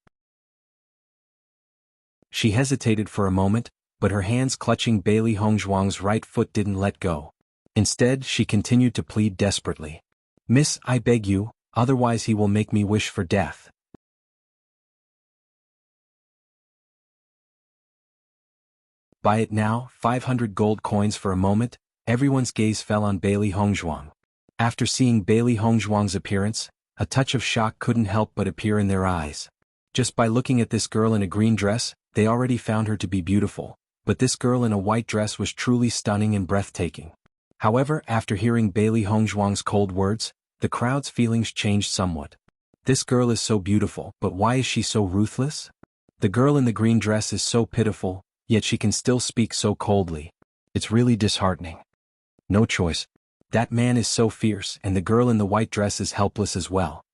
She hesitated for a moment, but her hands clutching Bailey Hongzhuang's right foot didn't let go. Instead, she continued to plead desperately. "Miss, I beg you, otherwise he will make me wish for death." "Buy it now." 500 gold coins. For a moment, everyone's gaze fell on Bailey Hongzhuang. After seeing Bailey Hongzhuang's appearance, a touch of shock couldn't help but appear in their eyes. Just by looking at this girl in a green dress, they already found her to be beautiful, but this girl in a white dress was truly stunning and breathtaking. However, after hearing Bailey Hongzhuang's cold words, the crowd's feelings changed somewhat. This girl is so beautiful, but why is she so ruthless? The girl in the green dress is so pitiful, yet she can still speak so coldly. It's really disheartening. No choice. That man is so fierce, and the girl in the white dress is helpless as well.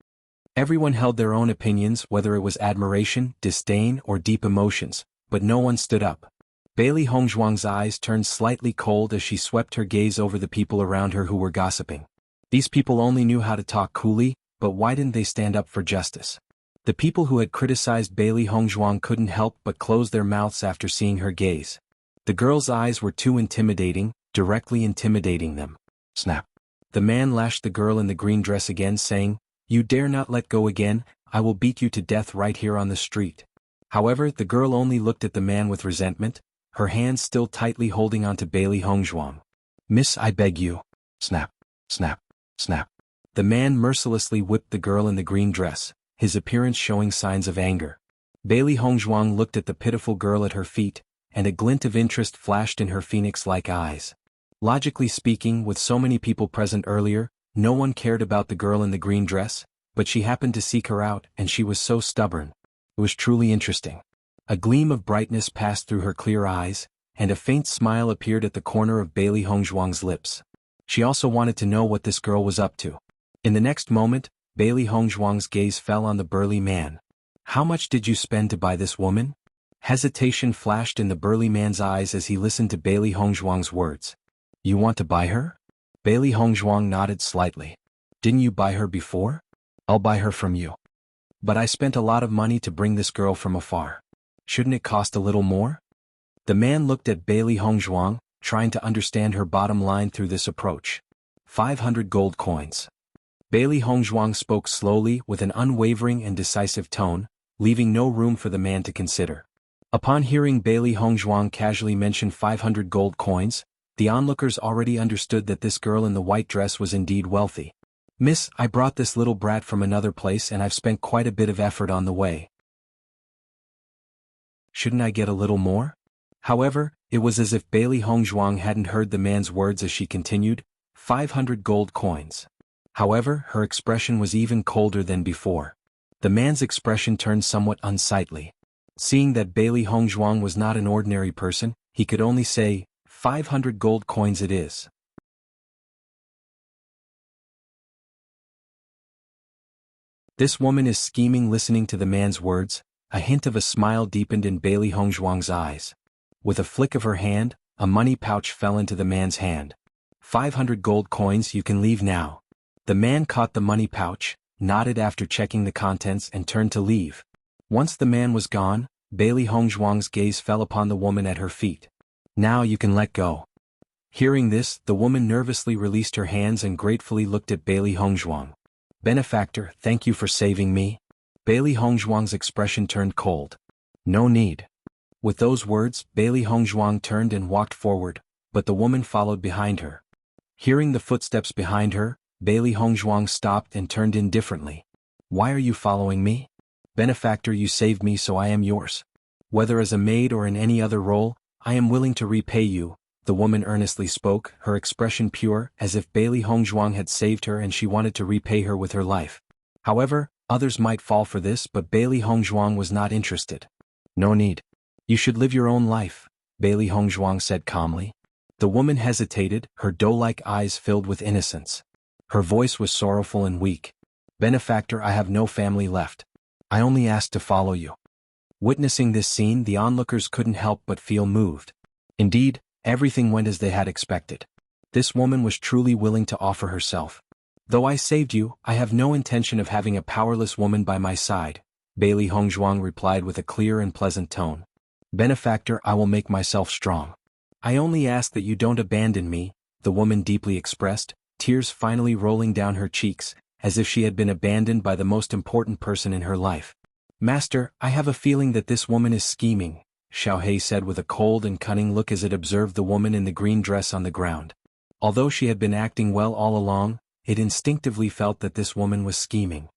Everyone held their own opinions, whether it was admiration, disdain, or deep emotions, but no one stood up. Bailey Hongzhuang's eyes turned slightly cold as she swept her gaze over the people around her who were gossiping. These people only knew how to talk coolly, but why didn't they stand up for justice? The people who had criticized Bailey Hongzhuang couldn't help but close their mouths after seeing her gaze. The girl's eyes were too intimidating, directly intimidating them. Snap. The man lashed the girl in the green dress again, saying, "You dare not let go again, I will beat you to death right here on the street." However, the girl only looked at the man with resentment, her hands still tightly holding onto Bailey Hongzhuang. "Miss, I beg you." Snap, snap, snap. The man mercilessly whipped the girl in the green dress, his appearance showing signs of anger. Bailey Hongzhuang looked at the pitiful girl at her feet, and a glint of interest flashed in her phoenix-like eyes. Logically speaking, with so many people present earlier, no one cared about the girl in the green dress, but she happened to seek her out, and she was so stubborn. It was truly interesting. A gleam of brightness passed through her clear eyes, and a faint smile appeared at the corner of Bailey Hongzhuang's lips. She also wanted to know what this girl was up to. In the next moment, Bailey Hongzhuang's gaze fell on the burly man. How much did you spend to buy this woman? Hesitation flashed in the burly man's eyes as he listened to Bailey Hongzhuang's words. You want to buy her? Bailey Hongzhuang nodded slightly. Didn't you buy her before? I'll buy her from you. But I spent a lot of money to bring this girl from afar. Shouldn't it cost a little more? The man looked at Bailey Hongzhuang, trying to understand her bottom line through this approach. 500 gold coins. Bailey Hongzhuang spoke slowly with an unwavering and decisive tone, leaving no room for the man to consider. Upon hearing Bailey Hongzhuang casually mention 500 gold coins, the onlookers already understood that this girl in the white dress was indeed wealthy. Miss, I brought this little brat from another place and I've spent quite a bit of effort on the way. Shouldn't I get a little more? However, it was as if Bailey Hongzhuang hadn't heard the man's words as she continued, 500 gold coins. However, her expression was even colder than before. The man's expression turned somewhat unsightly. Seeing that Bailey Hongzhuang was not an ordinary person, he could only say, 500 gold coins it is. This woman is scheming. Listening to the man's words, a hint of a smile deepened in Bailey Hongzhuang's eyes. With a flick of her hand, a money pouch fell into the man's hand. 500 gold coins, you can leave now. The man caught the money pouch, nodded after checking the contents and turned to leave. Once the man was gone, Bailey Hongzhuang's gaze fell upon the woman at her feet. Now you can let go. Hearing this, the woman nervously released her hands and gratefully looked at Bailey Hongzhuang. Benefactor, thank you for saving me. Bailey Hongzhuang's expression turned cold. No need. With those words, Bailey Hongzhuang turned and walked forward, but the woman followed behind her. Hearing the footsteps behind her, Bailey Hongzhuang stopped and turned indifferently. Why are you following me? Benefactor, you saved me, so I am yours. Whether as a maid or in any other role, I am willing to repay you, the woman earnestly spoke, her expression pure, as if Bailey Hongzhuang had saved her and she wanted to repay her with her life. However, others might fall for this, but Bailey Hongzhuang was not interested. No need. You should live your own life, Bailey Hongzhuang said calmly. The woman hesitated, her doe-like eyes filled with innocence. Her voice was sorrowful and weak. Benefactor, I have no family left. I only ask to follow you. Witnessing this scene, the onlookers couldn't help but feel moved. Indeed, everything went as they had expected. This woman was truly willing to offer herself. Though I saved you, I have no intention of having a powerless woman by my side, Bailey Hongzhuang replied with a clear and pleasant tone. Benefactor, I will make myself strong. I only ask that you don't abandon me, the woman deeply expressed, tears finally rolling down her cheeks, as if she had been abandoned by the most important person in her life. Master, I have a feeling that this woman is scheming, Xiaohei said with a cold and cunning look as it observed the woman in the green dress on the ground. Although she had been acting well all along, it instinctively felt that this woman was scheming.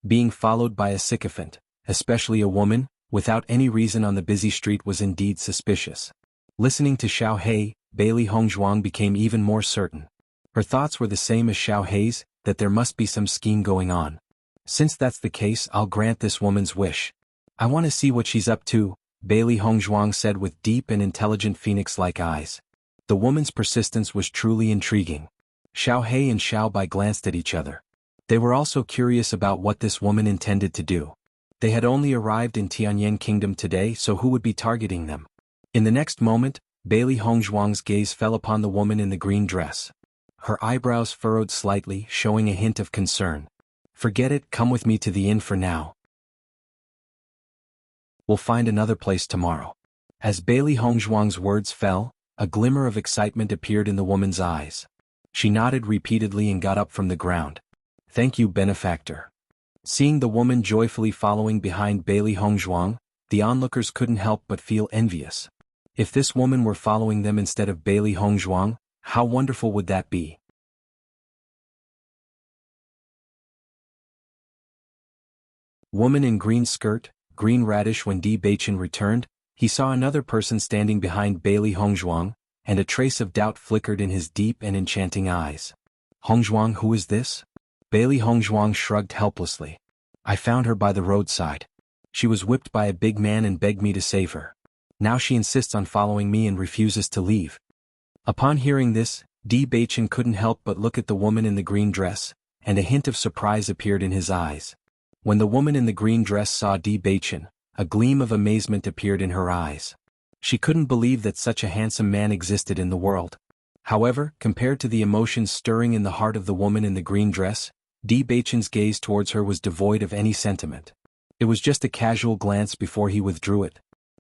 Being followed by a sycophant, especially a woman, without any reason on the busy street was indeed suspicious. Listening to Xiaohei, Bailey Hongzhuang became even more certain. Her thoughts were the same as Xiaohei's, that there must be some scheme going on. Since that's the case, I'll grant this woman's wish. I want to see what she's up to, Bailey Hongzhuang said with deep and intelligent phoenix-like eyes. The woman's persistence was truly intriguing. Xiaohei and Xiaobai glanced at each other. They were also curious about what this woman intended to do. They had only arrived in Tianyan Kingdom today, so who would be targeting them? In the next moment, Bailey Hongzhuang's gaze fell upon the woman in the green dress. Her eyebrows furrowed slightly, showing a hint of concern. Forget it, come with me to the inn for now. We'll find another place tomorrow. As Bailey Hongzhuang's words fell, a glimmer of excitement appeared in the woman's eyes. She nodded repeatedly and got up from the ground. Thank you, benefactor. Seeing the woman joyfully following behind Bailey Hongzhuang, the onlookers couldn't help but feel envious. If this woman were following them instead of Bailey Hongzhuang, how wonderful would that be? Woman in green skirt, green radish. When Di Beichen returned, he saw another person standing behind Bailey Hongzhuang, and a trace of doubt flickered in his deep and enchanting eyes. Hongzhuang, who is this? Bailey Hongzhuang shrugged helplessly. I found her by the roadside. She was whipped by a big man and begged me to save her. Now she insists on following me and refuses to leave. Upon hearing this, Di Beichen couldn't help but look at the woman in the green dress, and a hint of surprise appeared in his eyes. When the woman in the green dress saw Di Beichen, a gleam of amazement appeared in her eyes. She couldn't believe that such a handsome man existed in the world. However, compared to the emotions stirring in the heart of the woman in the green dress, Di Beichen's gaze towards her was devoid of any sentiment. It was just a casual glance before he withdrew it.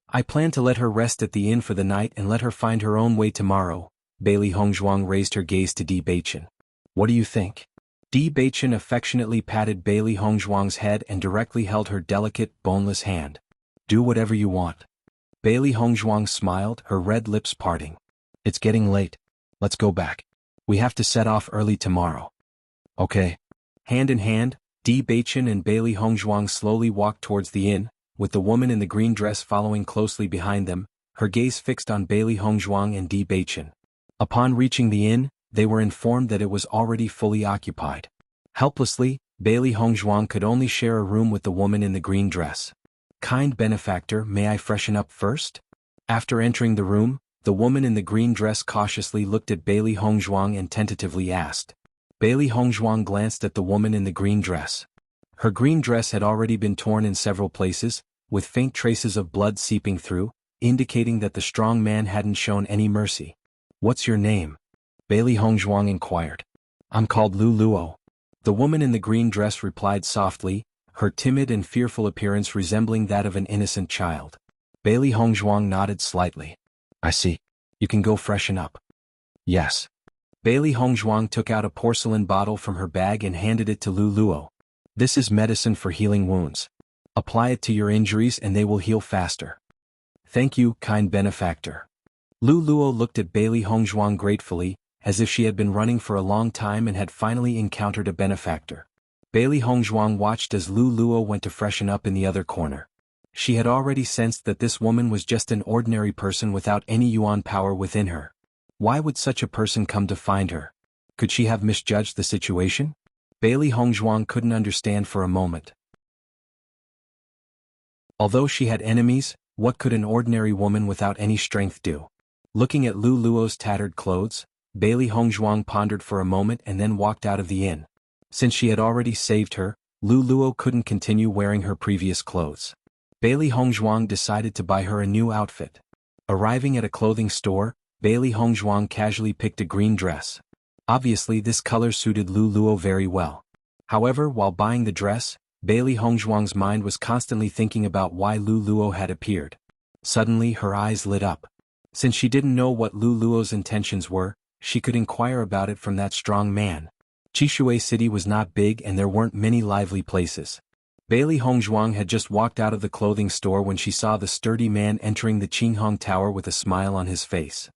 I plan to let her rest at the inn for the night and let her find her own way tomorrow. Bailey Hongzhuang raised her gaze to Di Beichen. What do you think? Di Beichen affectionately patted Bailey Hongzhuang's head and directly held her delicate, boneless hand. Do whatever you want. Bailey Hongzhuang smiled, her red lips parting. It's getting late. Let's go back. We have to set off early tomorrow. Okay. Hand in hand, Di Beichen and Bailey Hongzhuang slowly walked towards the inn, with the woman in the green dress following closely behind them, her gaze fixed on Bailey Hongzhuang and Di Beichen. Upon reaching the inn, they were informed that it was already fully occupied. Helplessly, Bailey Hongzhuang could only share a room with the woman in the green dress. Kind benefactor, may I freshen up first? After entering the room, the woman in the green dress cautiously looked at Bailey Hongzhuang and tentatively asked. Bailey Hongzhuang glanced at the woman in the green dress. Her green dress had already been torn in several places, with faint traces of blood seeping through, indicating that the strong man hadn't shown any mercy. What's your name? Bailey Hongzhuang inquired. I'm called Lu Luo. The woman in the green dress replied softly, her timid and fearful appearance resembling that of an innocent child. Bailey Hongzhuang nodded slightly. I see. You can go freshen up. Yes. Bailey Hongzhuang took out a porcelain bottle from her bag and handed it to Lu Luo. This is medicine for healing wounds. Apply it to your injuries and they will heal faster. Thank you, kind benefactor. Lu Luo looked at Bailey Hongzhuang gratefully, as if she had been running for a long time and had finally encountered a benefactor. Bailey Hongzhuang watched as Lu Luo went to freshen up in the other corner. She had already sensed that this woman was just an ordinary person without any yuan power within her. Why would such a person come to find her? Could she have misjudged the situation? Bailey Hongzhuang couldn't understand for a moment. Although she had enemies, what could an ordinary woman without any strength do? Looking at Lu Luo's tattered clothes, Bailey Hongzhuang pondered for a moment and then walked out of the inn. Since she had already saved her, Lu Luo couldn't continue wearing her previous clothes. Bailey Hongzhuang decided to buy her a new outfit. Arriving at a clothing store, Bailey Hongzhuang casually picked a green dress. Obviously this color suited Lu Luo very well. However, while buying the dress, Bailey Hongzhuang's mind was constantly thinking about why Lu Luo had appeared. Suddenly her eyes lit up. Since she didn't know what Lu Luo's intentions were, she could inquire about it from that strong man. Chishui City was not big and there weren't many lively places. Bailey Hongzhuang had just walked out of the clothing store when she saw the sturdy man entering the Qinghong Tower with a smile on his face.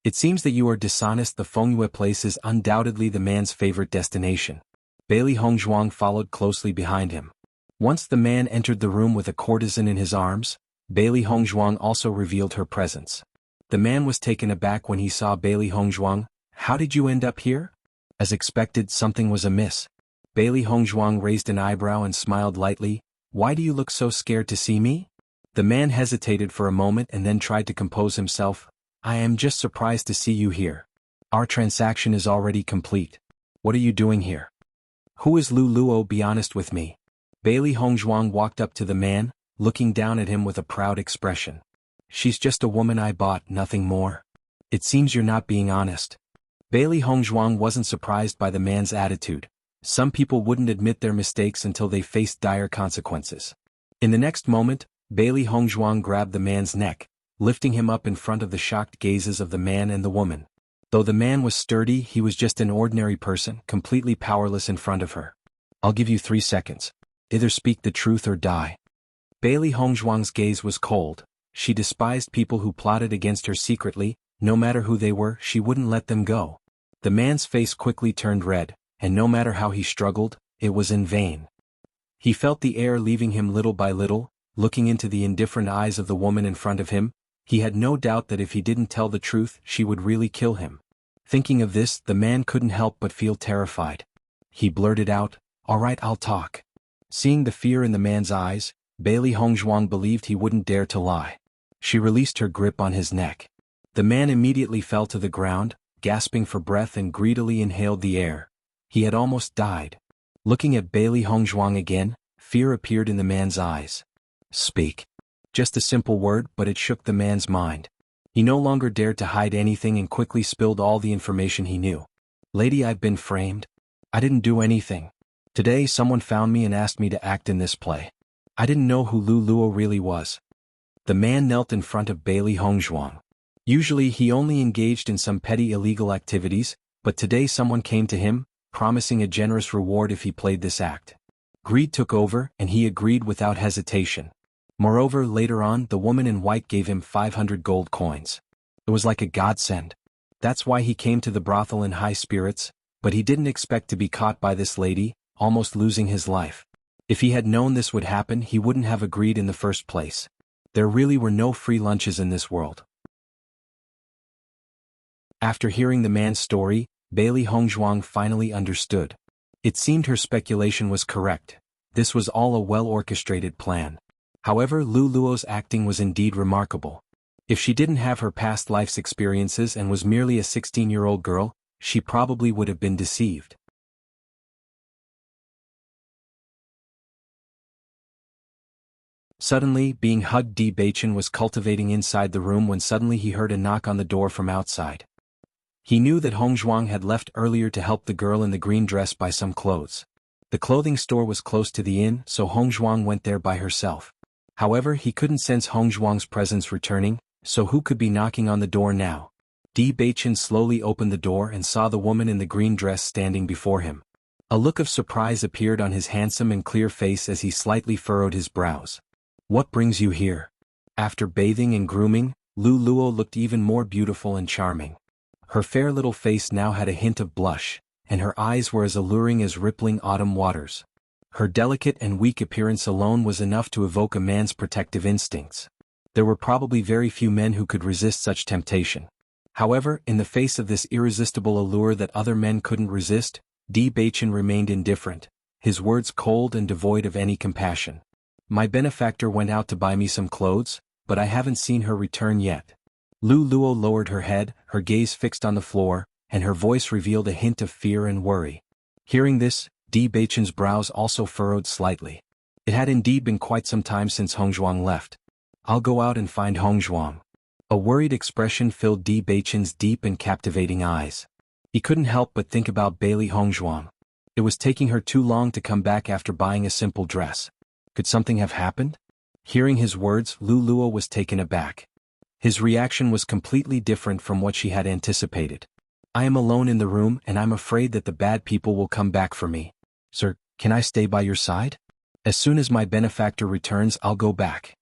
It seems that you are dishonest. The Fengyue place is undoubtedly the man's favorite destination. Bailey Hongzhuang followed closely behind him. Once the man entered the room with a courtesan in his arms, Bailey Hongzhuang also revealed her presence. The man was taken aback when he saw Bailey Hongzhuang. How did you end up here? As expected, something was amiss. Bailey Hongzhuang raised an eyebrow and smiled lightly. Why do you look so scared to see me? The man hesitated for a moment and then tried to compose himself. I am just surprised to see you here. Our transaction is already complete. What are you doing here? Who is Lu Luo? Be honest with me. Bailey Hongzhuang walked up to the man, looking down at him with a proud expression. She's just a woman I bought, nothing more. It seems you're not being honest. Bailey Hongzhuang wasn't surprised by the man's attitude. Some people wouldn't admit their mistakes until they faced dire consequences. In the next moment, Bailey Hongzhuang grabbed the man's neck, lifting him up in front of the shocked gazes of the man and the woman. Though the man was sturdy, he was just an ordinary person, completely powerless in front of her. I'll give you 3 seconds. Either speak the truth or die. Bailey Hongzhuang's gaze was cold. She despised people who plotted against her secretly. No matter who they were, she wouldn't let them go. The man's face quickly turned red, and no matter how he struggled, it was in vain. He felt the air leaving him little by little. Looking into the indifferent eyes of the woman in front of him, he had no doubt that if he didn't tell the truth, she would really kill him. Thinking of this, the man couldn't help but feel terrified. he blurted out, "All right, I'll talk." Seeing the fear in the man's eyes, Bailey Hongzhuang believed he wouldn't dare to lie. She released her grip on his neck. The man immediately fell to the ground, gasping for breath and greedily inhaled the air. He had almost died. Looking at Bailey Hongzhuang again, fear appeared in the man's eyes. "Speak." Just a simple word, but it shook the man's mind. He no longer dared to hide anything and quickly spilled all the information he knew. "Lady, I've been framed. I didn't do anything. Today someone found me and asked me to act in this play. I didn't know who Lu Luo really was." The man knelt in front of Bailey Hongzhuang. Usually he only engaged in some petty illegal activities, but today someone came to him, promising a generous reward if he played this act. Greed took over and he agreed without hesitation. Moreover, later on, the woman in white gave him 500 gold coins. It was like a godsend. That's why he came to the brothel in high spirits, but he didn't expect to be caught by this lady, almost losing his life. If he had known this would happen, he wouldn't have agreed in the first place. There really were no free lunches in this world. After hearing the man's story, Bailey Hongzhuang finally understood. It seemed her speculation was correct. This was all a well-orchestrated plan. However, Lu Luo's acting was indeed remarkable. If she didn't have her past life's experiences and was merely a 16-year-old girl, she probably would have been deceived. Suddenly, being hugged, Di Beichen was cultivating inside the room when suddenly he heard a knock on the door from outside. He knew that Hongzhuang had left earlier to help the girl in the green dress buy some clothes. The clothing store was close to the inn, so Hongzhuang went there by herself. However, he couldn't sense Hongzhuang's presence returning, so who could be knocking on the door now? Di Beichen slowly opened the door and saw the woman in the green dress standing before him. A look of surprise appeared on his handsome and clear face as he slightly furrowed his brows. "What brings you here?" After bathing and grooming, Lu Luo looked even more beautiful and charming. Her fair little face now had a hint of blush, and her eyes were as alluring as rippling autumn waters. Her delicate and weak appearance alone was enough to evoke a man's protective instincts. There were probably very few men who could resist such temptation. However, in the face of this irresistible allure that other men couldn't resist, Di Beichen remained indifferent, his words cold and devoid of any compassion. "My benefactor went out to buy me some clothes, but I haven't seen her return yet." Lu Luo lowered her head, her gaze fixed on the floor, and her voice revealed a hint of fear and worry. Hearing this, Di Beichen's brows also furrowed slightly. It had indeed been quite some time since Hongzhuang left. "I'll go out and find Hongzhuang." A worried expression filled Di Beichen's deep and captivating eyes. He couldn't help but think about Bailey Hongzhuang. It was taking her too long to come back after buying a simple dress. Could something have happened? Hearing his words, Lu Luo was taken aback. His reaction was completely different from what she had anticipated. "I am alone in the room and I'm afraid that the bad people will come back for me. Sir, can I stay by your side? As soon as my benefactor returns, I'll go back."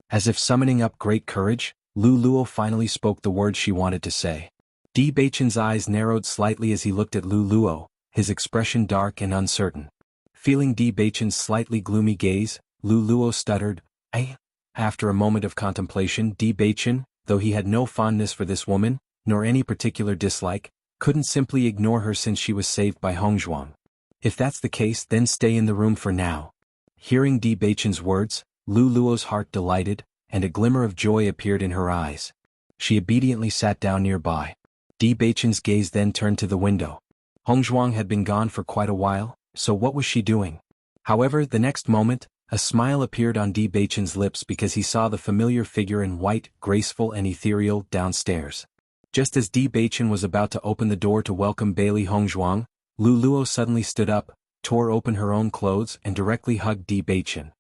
As if summoning up great courage, Lu Luo finally spoke the words she wanted to say. Di Beichen's eyes narrowed slightly as he looked at Lu Luo, his expression dark and uncertain. Feeling Di Beichen's slightly gloomy gaze, Lu Luo stuttered, "I..." After a moment of contemplation, Di Beichen, though he had no fondness for this woman, nor any particular dislike, couldn't simply ignore her since she was saved by Hongzhuang. "If that's the case, then stay in the room for now." Hearing Di Beichen's words, Lu Luo's heart delighted, and a glimmer of joy appeared in her eyes. She obediently sat down nearby. Di Beichen's gaze then turned to the window. Hongzhuang had been gone for quite a while, so what was she doing? However, the next moment, a smile appeared on Di Beichen's lips because he saw the familiar figure in white, graceful and ethereal, downstairs. Just as Di Beichen was about to open the door to welcome Bailey Hongzhuang, Lu Luo suddenly stood up, tore open her own clothes and directly hugged Di Beichen.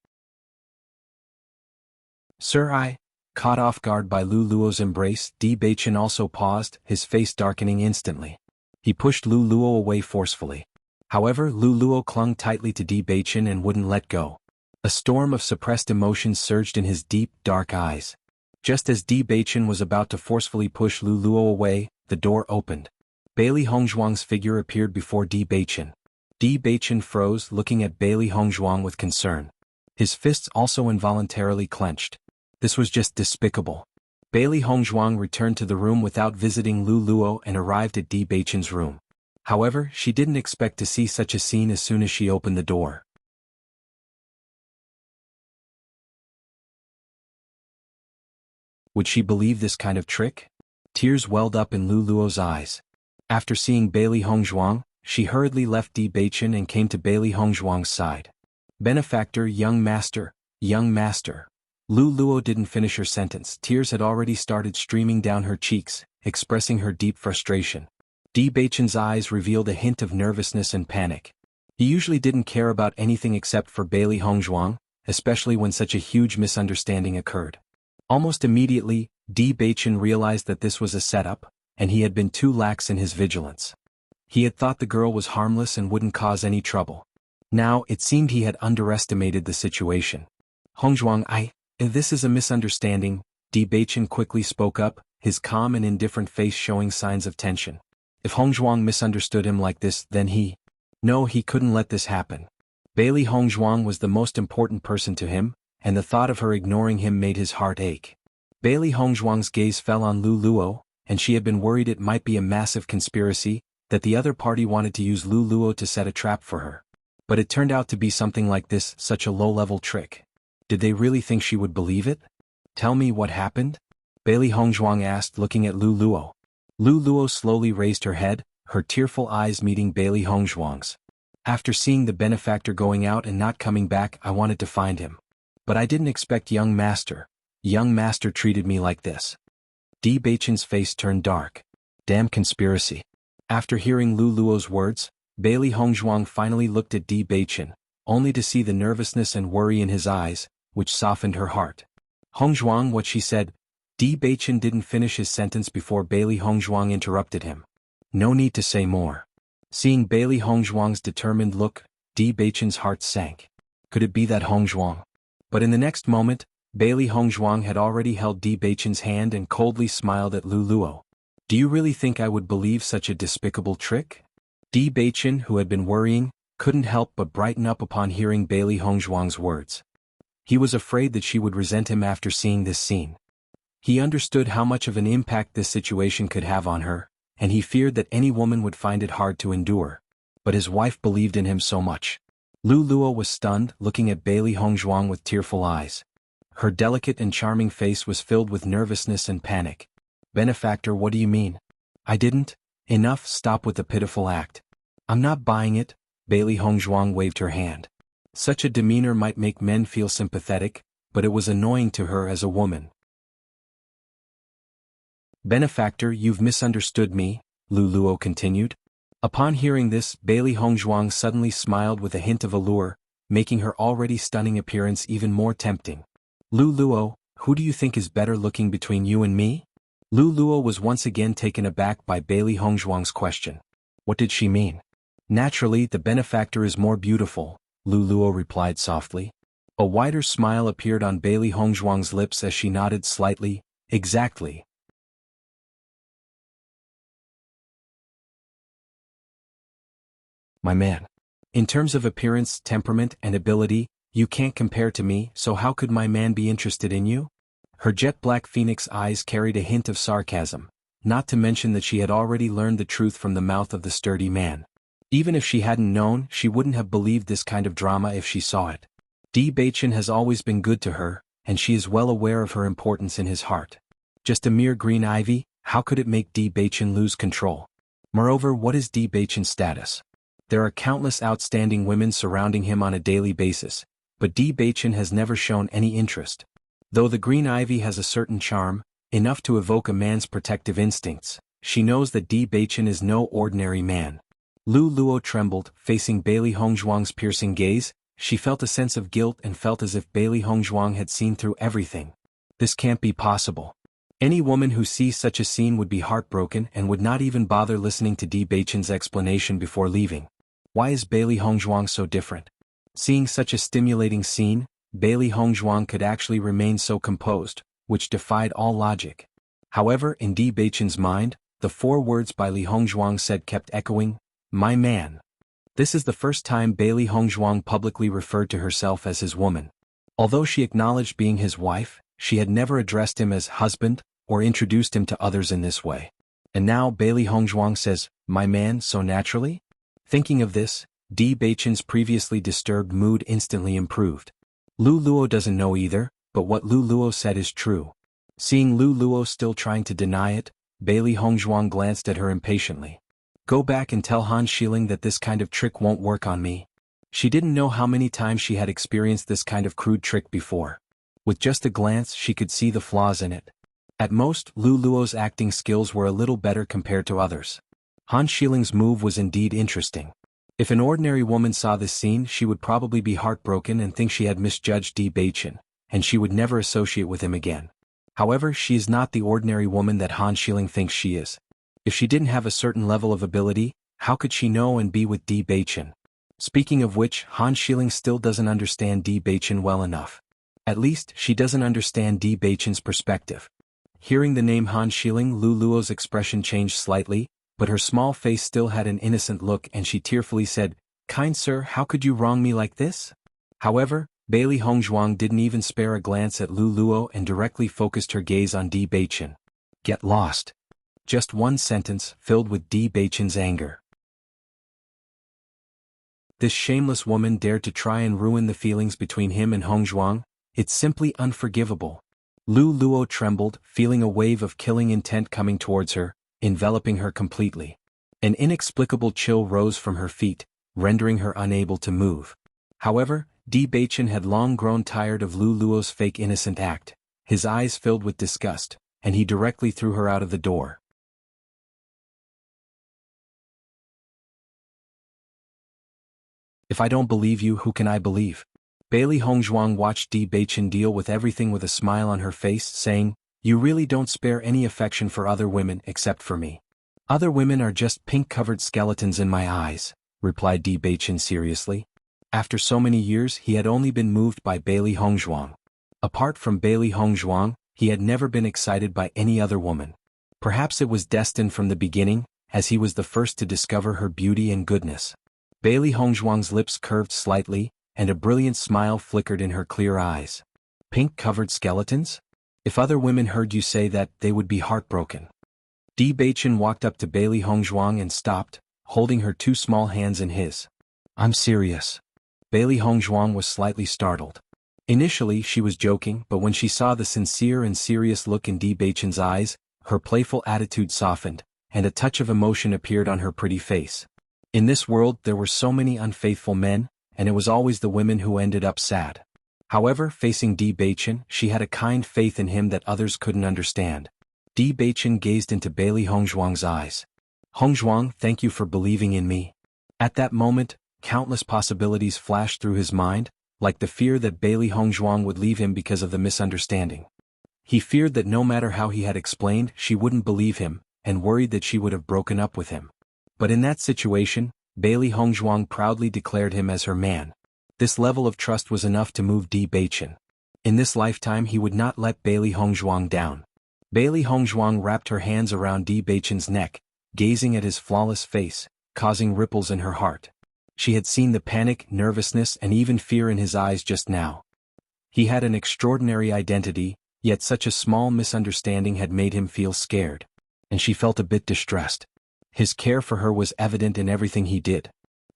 "Sir, I..." Caught off guard by Lu Luo's embrace, Di Beichen also paused, his face darkening instantly. He pushed Lu Luo away forcefully. However, Lu Luo clung tightly to Di Beichen and wouldn't let go. A storm of suppressed emotions surged in his deep, dark eyes. Just as Di Beichen was about to forcefully push Lu Luo away, the door opened. Bailey Hongzhuang's figure appeared before Di Beichen. Di Beichen froze, looking at Bailey Hongzhuang with concern. His fists also involuntarily clenched. This was just despicable. Bailey Hongzhuang returned to the room without visiting Lu Luo and arrived at Di Beichen's room. However, she didn't expect to see such a scene as soon as she opened the door. Would she believe this kind of trick? Tears welled up in Lu Luo's eyes. After seeing Bailey Hongzhuang, she hurriedly left Di Beichen and came to Bailey Hongzhuang's side. Benefactor, young master, young master. Lu Luo didn't finish her sentence. Tears had already started streaming down her cheeks, expressing her deep frustration. Di Beichen's eyes revealed a hint of nervousness and panic. He usually didn't care about anything except for Bailey Hongzhuang, especially when such a huge misunderstanding occurred. Almost immediately, Di Beichen realized that this was a setup, and he had been too lax in his vigilance. He had thought the girl was harmless and wouldn't cause any trouble. Now, it seemed he had underestimated the situation. Hongzhuang, this is a misunderstanding, Di Beichen quickly spoke up, his calm and indifferent face showing signs of tension. If Hongzhuang misunderstood him like this, then he couldn't let this happen. Bailey Hongzhuang was the most important person to him, and the thought of her ignoring him made his heart ache. Bailey Hongzhuang's gaze fell on Lu Luo, and she had been worried it might be a massive conspiracy, that the other party wanted to use Lu Luo to set a trap for her. But it turned out to be something like this, such a low-level trick. Did they really think she would believe it? Tell me what happened? Bailey Hongzhuang asked, looking at Lu Luo. Lu Luo slowly raised her head, her tearful eyes meeting Bailey Hongzhuang's. After seeing the benefactor going out and not coming back, I wanted to find him. But I didn't expect young master treated me like this. Di Beichen's face turned dark. Damn conspiracy. After hearing Lu Luo's words, Bailey Hongzhuang finally looked at Di Beichen, only to see the nervousness and worry in his eyes, which softened her heart. Hongzhuang, what she said? Di Beichen didn't finish his sentence before Bailey Hongzhuang interrupted him. No need to say more. Seeing Bailey Hongzhuang's determined look, Di Beichen's heart sank. Could it be that Hongzhuang? But in the next moment, Bailey Hongzhuang had already held Di Beichen's hand and coldly smiled at Lu Luo. Do you really think I would believe such a despicable trick? Di Beichen, who had been worrying, couldn't help but brighten up upon hearing Bailey Hongzhuang's words. He was afraid that she would resent him after seeing this scene. He understood how much of an impact this situation could have on her, and he feared that any woman would find it hard to endure. But his wife believed in him so much. Lu Luo was stunned, looking at Bailey Hongzhuang with tearful eyes. Her delicate and charming face was filled with nervousness and panic. Benefactor, what do you mean? I didn't. Enough, stop with the pitiful act. I'm not buying it, Bailey Hongzhuang waved her hand. Such a demeanor might make men feel sympathetic, but it was annoying to her as a woman. Benefactor, you've misunderstood me, Lu Luo continued. Upon hearing this, Bailey Hongzhuang suddenly smiled with a hint of allure, making her already stunning appearance even more tempting. Lu Luo, who do you think is better looking between you and me? Lu Luo was once again taken aback by Bailey Hongzhuang's question. What did she mean? Naturally, the benefactor is more beautiful, Lu Luo replied softly. A wider smile appeared on Bailey Hongzhuang's lips as she nodded slightly. Exactly. My man. In terms of appearance, temperament, and ability, you can't compare to me, so how could my man be interested in you? Her jet-black phoenix eyes carried a hint of sarcasm, not to mention that she had already learned the truth from the mouth of the sturdy man. Even if she hadn't known, she wouldn't have believed this kind of drama if she saw it. Di Beichen has always been good to her, and she is well aware of her importance in his heart. Just a mere green ivy, how could it make Di Beichen lose control? Moreover, what is Di Beichen's status? There are countless outstanding women surrounding him on a daily basis, but Di Beichen has never shown any interest. Though the green ivy has a certain charm, enough to evoke a man's protective instincts, she knows that Di Beichen is no ordinary man. Lu Luo trembled, facing Bailey Hongzhuang's piercing gaze. She felt a sense of guilt and felt as if Bailey Hongzhuang had seen through everything. This can't be possible. Any woman who sees such a scene would be heartbroken and would not even bother listening to Di Beichen's explanation before leaving. Why is Bailey Hongzhuang so different? Seeing such a stimulating scene, Bailey Hongzhuang could actually remain so composed, which defied all logic. However, in Di Beichen's mind, the 4 words Bailey Hongzhuang said kept echoing, my man. This is the first time Bailey Hongzhuang publicly referred to herself as his woman. Although she acknowledged being his wife, she had never addressed him as husband, or introduced him to others in this way. And now Bailey Hongzhuang says, "My man," so naturally? Thinking of this, Di Beichen's previously disturbed mood instantly improved. Lu Luo doesn't know either, but what Lu Luo said is true. Seeing Lu Luo still trying to deny it, Bailey Hongzhuang glanced at her impatiently. "Go back and tell Han Xiling that this kind of trick won't work on me." She didn't know how many times she had experienced this kind of crude trick before. With just a glance she could see the flaws in it. At most, Lu Luo's acting skills were a little better compared to others. Han Xiling's move was indeed interesting. If an ordinary woman saw this scene, she would probably be heartbroken and think she had misjudged Di Beichen, and she would never associate with him again. However, she is not the ordinary woman that Han Xiling thinks she is. If she didn't have a certain level of ability, how could she know and be with Di Beichen? Speaking of which, Han Xiling still doesn't understand Di Beichen well enough. At least, she doesn't understand Di Beichen's perspective. Hearing the name Han Xiling, Lu Luo's expression changed slightly, but her small face still had an innocent look and she tearfully said, "Kind sir, how could you wrong me like this?" However, Bailey Hongzhuang didn't even spare a glance at Lu Luo and directly focused her gaze on Di Beichen. "Get lost." Just one sentence, filled with Di Beichen's anger. This shameless woman dared to try and ruin the feelings between him and Hongzhuang. It's simply unforgivable. Lu Luo trembled, feeling a wave of killing intent coming towards her, enveloping her completely. An inexplicable chill rose from her feet, rendering her unable to move. However, Di Beichen had long grown tired of Lu Luo's fake innocent act. His eyes filled with disgust, and he directly threw her out of the door. "If I don't believe you, who can I believe?" Bailey Hongzhuang watched Di Beichen deal with everything with a smile on her face, saying, "You really don't spare any affection for other women except for me." "Other women are just pink-covered skeletons in my eyes," replied Di Beichen seriously. After so many years he had only been moved by Bailey Hongzhuang. Apart from Bailey Hongzhuang, he had never been excited by any other woman. Perhaps it was destined from the beginning, as he was the first to discover her beauty and goodness. Bailey Hongzhuang's lips curved slightly, and a brilliant smile flickered in her clear eyes. "Pink-covered skeletons? If other women heard you say that, they would be heartbroken." Di Beichen walked up to Bailey Hongzhuang and stopped, holding her two small hands in his. "I'm serious." Bailey Hongzhuang was slightly startled. Initially she was joking, but when she saw the sincere and serious look in Di Beichen's eyes, her playful attitude softened, and a touch of emotion appeared on her pretty face. In this world there were so many unfaithful men, and it was always the women who ended up sad. However, facing Di Beichen, she had a kind faith in him that others couldn't understand. Di Beichen gazed into Bailey Hongzhuang's eyes. "Hongzhuang, thank you for believing in me." At that moment, countless possibilities flashed through his mind, like the fear that Bailey Hongzhuang would leave him because of the misunderstanding. He feared that no matter how he had explained, she wouldn't believe him, and worried that she would have broken up with him. But in that situation, Bailey Hongzhuang proudly declared him as her man. This level of trust was enough to move Di Beichen. In this lifetime he would not let Bailey Hongzhuang down. Bailey Hongzhuang wrapped her hands around Di Beichen's neck, gazing at his flawless face, causing ripples in her heart. She had seen the panic, nervousness, and even fear in his eyes just now. He had an extraordinary identity, yet such a small misunderstanding had made him feel scared. And she felt a bit distressed. His care for her was evident in everything he did.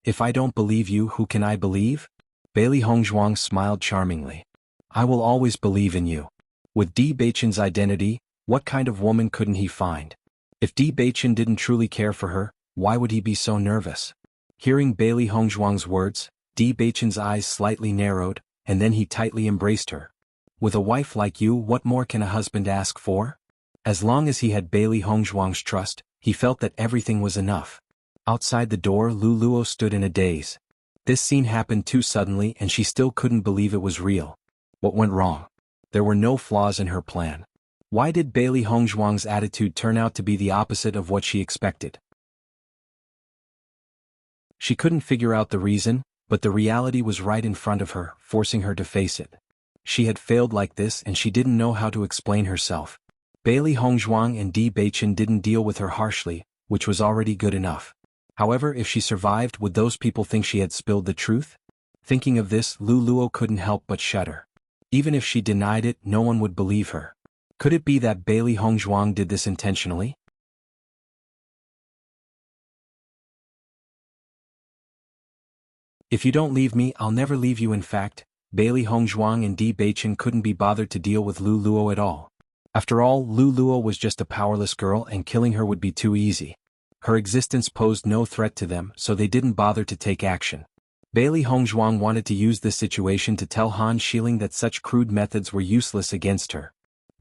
"If I don't believe you, who can I believe?" Bailey Hongzhuang smiled charmingly. "I will always believe in you." With Di Beichen's identity, what kind of woman couldn't he find? If Di Beichen didn't truly care for her, why would he be so nervous? Hearing Bailey Hongzhuang's words, Di Beichen's eyes slightly narrowed, and then he tightly embraced her. "With a wife like you, what more can a husband ask for?" As long as he had Bailey Hongzhuang's trust, he felt that everything was enough. Outside the door, Lu Luo stood in a daze. This scene happened too suddenly and she still couldn't believe it was real. What went wrong? There were no flaws in her plan. Why did Bailey Hongzhuang's attitude turn out to be the opposite of what she expected? She couldn't figure out the reason, but the reality was right in front of her, forcing her to face it. She had failed like this and she didn't know how to explain herself. Bailey Hongzhuang and Di Beichen didn't deal with her harshly, which was already good enough. However, if she survived, would those people think she had spilled the truth? Thinking of this, Lu Luo couldn't help but shudder. Even if she denied it, no one would believe her. Could it be that Bailey Hongzhuang did this intentionally? If you don't leave me, I'll never leave you. In fact, Bailey Hongzhuang and Di Beichen couldn't be bothered to deal with Lu Luo at all. After all, Lu Luo was just a powerless girl and killing her would be too easy. Her existence posed no threat to them, so they didn't bother to take action. Bailey Hongzhuang wanted to use this situation to tell Han Xiling that such crude methods were useless against her.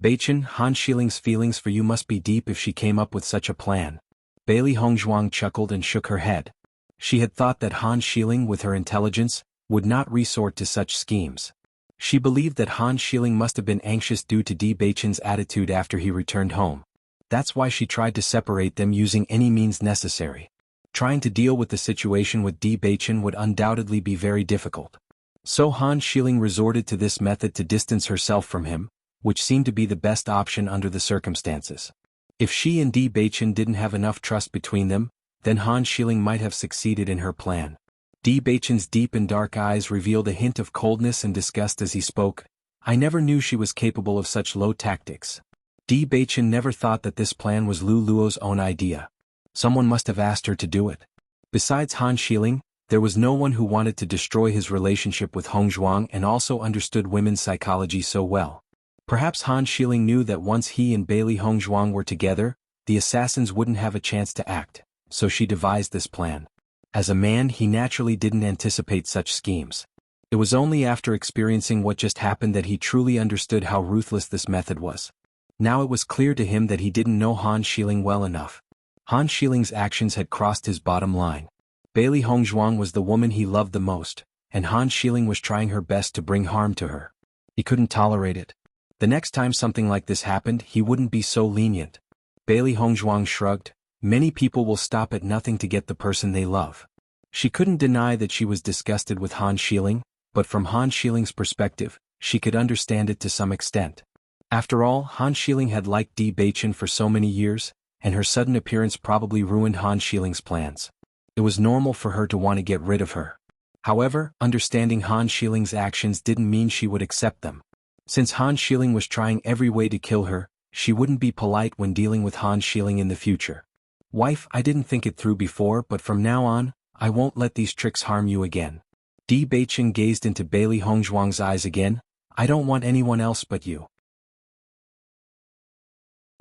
Beichen, Han Xiling's feelings for you must be deep if she came up with such a plan. Bailey Hongzhuang chuckled and shook her head. She had thought that Han Xiling, with her intelligence, would not resort to such schemes. She believed that Han Xiling must have been anxious due to Di Beichen's attitude after he returned home. That's why she tried to separate them using any means necessary. Trying to deal with the situation with Di Beichen would undoubtedly be very difficult. So Han Xiling resorted to this method to distance herself from him, which seemed to be the best option under the circumstances. If she and Di Beichen didn't have enough trust between them, then Han Xiling might have succeeded in her plan. Di Beichen's deep and dark eyes revealed a hint of coldness and disgust as he spoke. I never knew she was capable of such low tactics. Di Beichen never thought that this plan was Lu Luo's own idea. Someone must have asked her to do it. Besides Han Xiling, there was no one who wanted to destroy his relationship with Hongzhuang and also understood women's psychology so well. Perhaps Han Xiling knew that once he and Bailey Hongzhuang were together, the assassins wouldn't have a chance to act, so she devised this plan. As a man, he naturally didn't anticipate such schemes. It was only after experiencing what just happened that he truly understood how ruthless this method was. Now it was clear to him that he didn't know Han Xiling well enough. Han Xiling's actions had crossed his bottom line. Bailey Hongzhuang was the woman he loved the most, and Han Xiling was trying her best to bring harm to her. He couldn't tolerate it. The next time something like this happened, he wouldn't be so lenient. Bailey Hongzhuang shrugged. Many people will stop at nothing to get the person they love. She couldn't deny that she was disgusted with Han Xiling, but from Han Xiling's perspective, she could understand it to some extent. After all, Han Xiling had liked Di Beichen for so many years, and her sudden appearance probably ruined Han Xiling's plans. It was normal for her to want to get rid of her. However, understanding Han Xiling's actions didn't mean she would accept them. Since Han Xiling was trying every way to kill her, she wouldn't be polite when dealing with Han Xiling in the future. Wife, I didn't think it through before, but from now on, I won't let these tricks harm you again. Di Beichen gazed into Bailey Hongzhuang's eyes again. I don't want anyone else but you.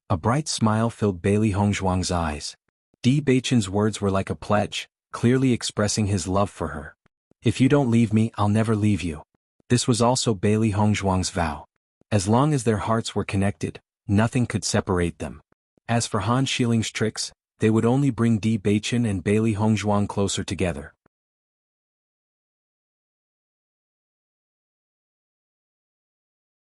A bright smile filled Bailey Hongzhuang's eyes. Di Beichen's words were like a pledge, clearly expressing his love for her. If you don't leave me, I'll never leave you. This was also Bailey Hongzhuang's vow. As long as their hearts were connected, nothing could separate them. As for Han Xiling's tricks, they would only bring Di Beichen and Bailey Hongzhuang closer together.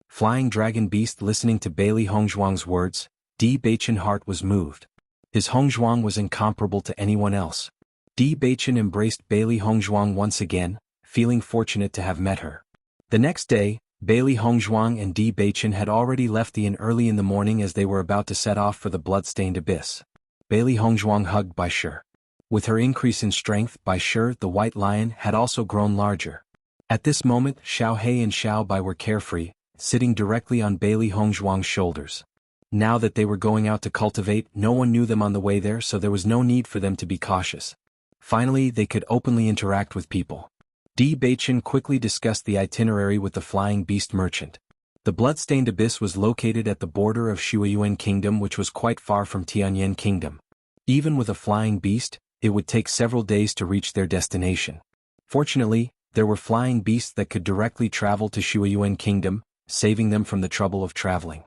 Flying Dragon Beast. Listening to Bailey Hongzhuang's words, Di Beichen's heart was moved. His Hongzhuang was incomparable to anyone else. Di Beichen embraced Bailey Hongzhuang once again, feeling fortunate to have met her. The next day, Bailey Hongzhuang and Di Beichen had already left the inn early in the morning as they were about to set off for the blood-stained abyss. Bailey Hongzhuang hugged Bai Shi. With her increase in strength, Bai Shi, the white lion, had also grown larger. At this moment, Xiao He and Xiao Bai were carefree, sitting directly on Bailey Hongzhuang's shoulders. Now that they were going out to cultivate, no one knew them on the way there, so there was no need for them to be cautious. Finally, they could openly interact with people. Di Beichen quickly discussed the itinerary with the flying beast merchant. The blood-stained abyss was located at the border of Shuiyuan Kingdom, which was quite far from Tianyan Kingdom. Even with a flying beast, it would take several days to reach their destination. Fortunately, there were flying beasts that could directly travel to Shuiyuan Kingdom, saving them from the trouble of traveling.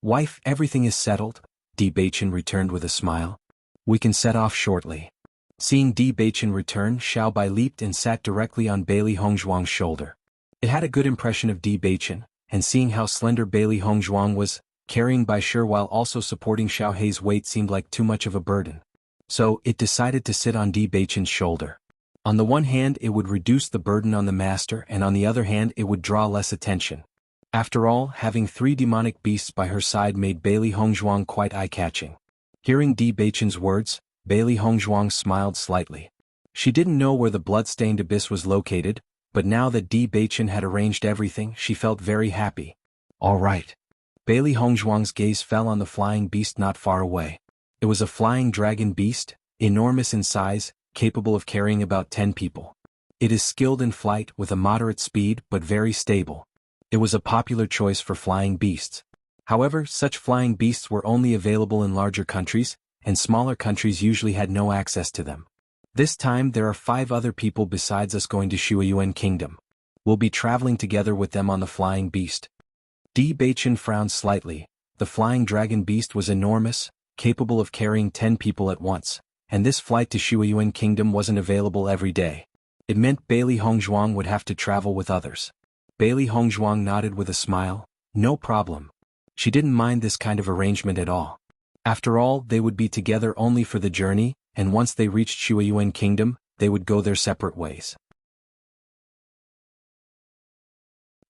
Wife, everything is settled, Di Beichen returned with a smile. We can set off shortly. Seeing Di Beichen return, Xiao Bai leaped and sat directly on Bailey Hongzhuang's shoulder. It had a good impression of Di Beichen, and seeing how slender Bailey Hongzhuang was, carrying Bai Shi while also supporting Xiao He's weight seemed like too much of a burden. So, it decided to sit on Di Beichen's shoulder. On the one hand, it would reduce the burden on the master, and on the other hand, it would draw less attention. After all, having 3 demonic beasts by her side made Bailey Hongzhuang quite eye-catching. Hearing Di Beichen's words, Bailey Hongzhuang smiled slightly. She didn't know where the blood-stained abyss was located, but now that Di Beichen had arranged everything, she felt very happy. All right. Bailey Hongzhuang's gaze fell on the flying beast not far away. It was a flying dragon beast, enormous in size, capable of carrying about 10 people. It is skilled in flight with a moderate speed but very stable. It was a popular choice for flying beasts. However, such flying beasts were only available in larger countries, and smaller countries usually had no access to them. This time there are 5 other people besides us going to Shuayuan Kingdom. We'll be traveling together with them on the flying beast. Di Baichen frowned slightly. The flying dragon beast was enormous, capable of carrying 10 people at once, and this flight to Shuayuan Kingdom wasn't available every day. It meant Bailey Hongzhuang would have to travel with others. Bailey Hongzhuang nodded with a smile. No problem. She didn't mind this kind of arrangement at all. After all, they would be together only for the journey, and once they reached Shuayuan Kingdom, they would go their separate ways.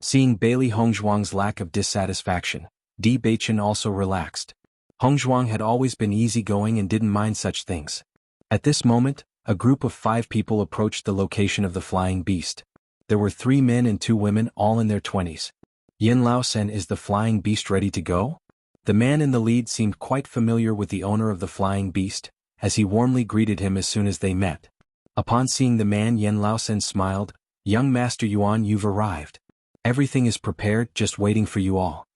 Seeing Bailey Hongzhuang's lack of dissatisfaction, Di Baichen also relaxed. Hongzhuang had always been easygoing and didn't mind such things. At this moment, a group of 5 people approached the location of the flying beast. There were 3 men and 2 women, all in their 20s. Yin Laosen, is the flying beast ready to go? The man in the lead seemed quite familiar with the owner of the flying beast, as he warmly greeted him as soon as they met. Upon seeing the man, Yin Laosen smiled. Young Master Yuan, you've arrived. Everything is prepared, just waiting for you all.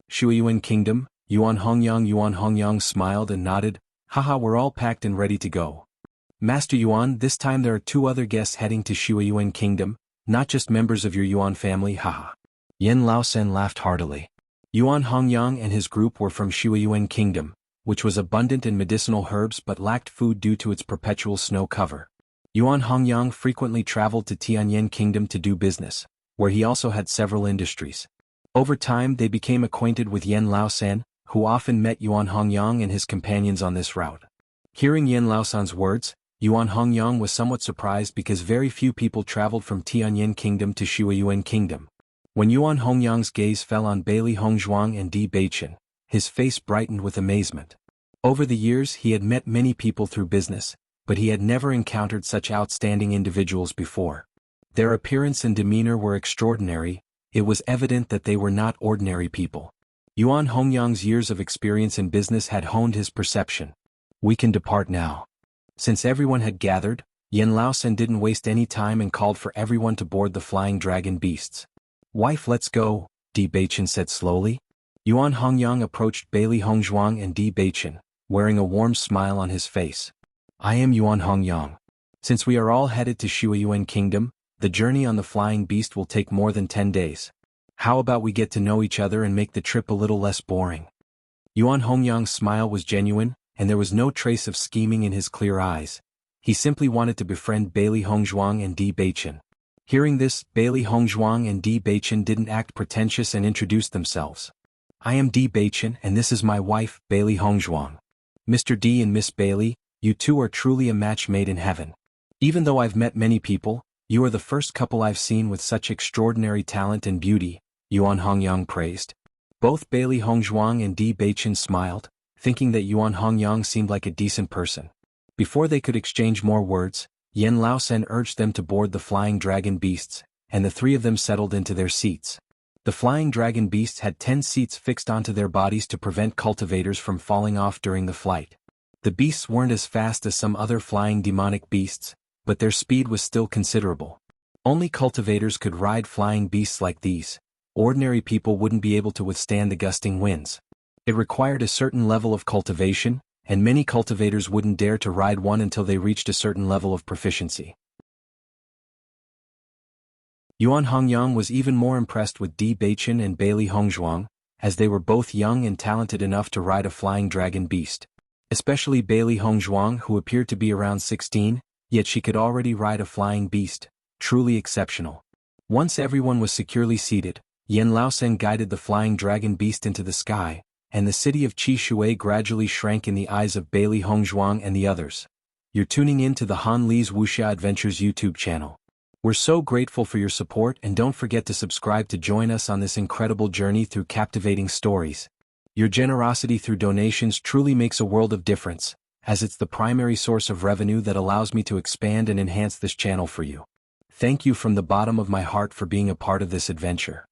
Shuayuan Kingdom, Yuan Hongyang smiled and nodded. Haha, we're all packed and ready to go. Master Yuan, this time there are 2 other guests heading to Shuayuan Kingdom, not just members of your Yuan family, haha. Yin Laosen laughed heartily. Yuan Hongyang and his group were from Shuayuan Kingdom, which was abundant in medicinal herbs but lacked food due to its perpetual snow cover. Yuan Hongyang frequently traveled to Tianyan Kingdom to do business, where he also had several industries. Over time they became acquainted with Yin Laosen, who often met Yuan Hongyang and his companions on this route. Hearing Yin Laosen's words, Yuan Hongyang was somewhat surprised because very few people traveled from Tianyan Kingdom to Shuayuan Kingdom. When Yuan Hongyang's gaze fell on Bailey Hongzhuang and Di Baichen, his face brightened with amazement. Over the years he had met many people through business, but he had never encountered such outstanding individuals before. Their appearance and demeanor were extraordinary. It was evident that they were not ordinary people. Yuan Hongyang's years of experience in business had honed his perception. We can depart now. Since everyone had gathered, Yin Laosen didn't waste any time and called for everyone to board the flying dragon beasts. Wife, let's go, Di Baichen said slowly. Yuan Hongyang approached Bailey Hongzhuang and Di Baichen, wearing a warm smile on his face. I am Yuan Hongyang. Since we are all headed to Shuayuan Kingdom, the journey on the flying beast will take more than 10 days. How about we get to know each other and make the trip a little less boring? Yuan Hongyang's smile was genuine, and there was no trace of scheming in his clear eyes. He simply wanted to befriend Bailey Hongzhuang and Di Baichen. Hearing this, Bailey Hongzhuang and Di Baichen didn't act pretentious and introduced themselves. I am Di Baichen and this is my wife, Bailey Hongzhuang. Mr. Di and Miss Bailey, you two are truly a match made in heaven. Even though I've met many people, you are the first couple I've seen with such extraordinary talent and beauty, Yuan Hongyang praised. Both Bailey Hongzhuang and Di Baichen smiled, thinking that Yuan Hongyang seemed like a decent person. Before they could exchange more words, Yin Laosen urged them to board the flying dragon beasts, and the 3 of them settled into their seats. The flying dragon beasts had 10 seats fixed onto their bodies to prevent cultivators from falling off during the flight. The beasts weren't as fast as some other flying demonic beasts, but their speed was still considerable. Only cultivators could ride flying beasts like these. Ordinary people wouldn't be able to withstand the gusting winds. It required a certain level of cultivation, and many cultivators wouldn't dare to ride one until they reached a certain level of proficiency. Yuan Hongyang was even more impressed with Di Baichen and Bailey Hongzhuang, as they were both young and talented enough to ride a flying dragon beast. Especially Bailey Hongzhuang, who appeared to be around 16, yet she could already ride a flying beast, truly exceptional. Once everyone was securely seated, Yin Laosen guided the flying dragon beast into the sky, and the city of Qishui gradually shrank in the eyes of Bailey Hongzhuang and the others. You're tuning in to the Han Li's Wuxia Adventures YouTube channel. We're so grateful for your support and don't forget to subscribe to join us on this incredible journey through captivating stories. Your generosity through donations truly makes a world of difference, as it's the primary source of revenue that allows me to expand and enhance this channel for you. Thank you from the bottom of my heart for being a part of this adventure.